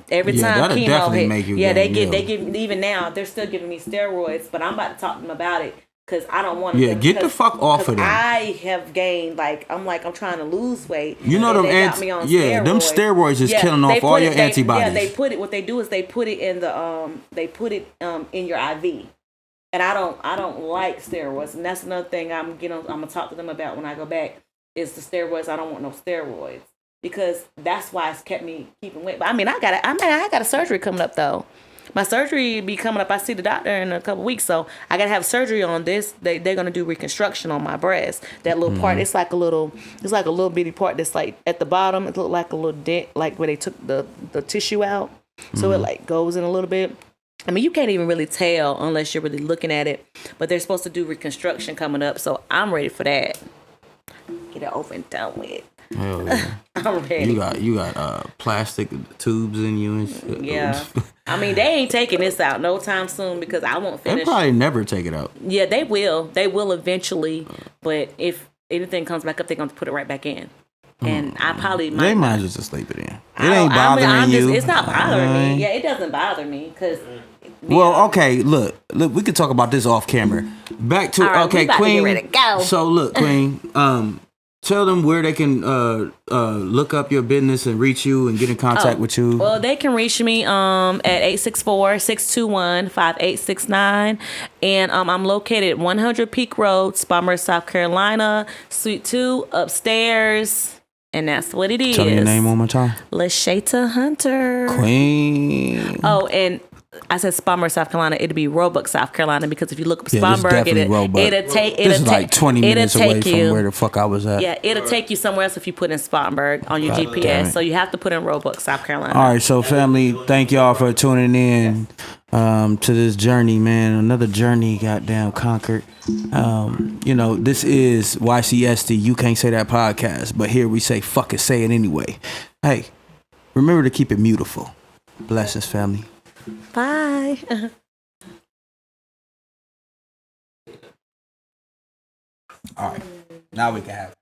D: Every time chemo hit.
B: Make you
D: they give even now they're still giving me steroids, but I'm about to talk to them about it because I don't want to.
B: Yeah, get the fuck off of them.
D: I have gained I'm trying to lose weight.
B: You know them them steroids is killing off all your antibodies.
D: Yeah, they put it. What they do is they put it in in your IV. And I don't like steroids, and that's another thing I'm gonna talk to them about when I go back is the steroids. I don't want no steroids because that's why it's kept me keeping weight. But I got a surgery coming up though. My surgery be coming up. I see the doctor in a couple weeks, so I gotta have surgery on this. They're gonna do reconstruction on my breast. That little part, it's like a little bitty part that's like at the bottom. It looked like a little dent, like where they took the tissue out. So it like goes in a little bit. I mean, you can't even really tell unless you're really looking at it. But they're supposed to do reconstruction coming up, so I'm ready for that. Get it over and done with.
B: Hell yeah.
D: I'm ready.
B: You got plastic tubes in you and shit.
D: Yeah. I mean, they ain't taking this out no time soon because I won't finish.
B: They'll probably never take it out.
D: Yeah, they will. They will eventually. But if anything comes back up, they're going to put it right back in. and I probably might.
B: They might just sleep it in. It ain't bothering you.
D: It's not bothering me. Yeah, it doesn't bother me because.
B: Well, okay, look, we could talk about this off camera. Back to
D: Right,
B: okay,
D: we about
B: Queen.
D: to get ready to go.
B: So look, Queen, tell them where they can look up your business and reach you and get in contact with you.
D: Well, they can reach me at 864-621-5869. And I'm located at 100 Peak Road, Spartanburg, South Carolina, Suite 2, upstairs. And that's what it is.
B: Tell me your name one more time.
D: Lashata Hunter.
B: Queen.
D: Oh, and I said Spartanburg, South Carolina. It'll be Roebuck, South Carolina, because if you look up Spartanburg, it'll take
B: this is like 20 minutes away from where the fuck I was at.
D: Yeah, it'll take you somewhere else if you put in Spartanburg on your GPS. So you have to put in Roebuck, South Carolina.
B: All right, so family, thank y'all for tuning in to this journey, man. Another journey, goddamn, conquered. This is YCSD. You Can't Say That podcast, but here we say, fuck it, say it anyway. Hey, remember to keep it beautiful. Blessings, family.
D: Bye.
B: All right, now we can have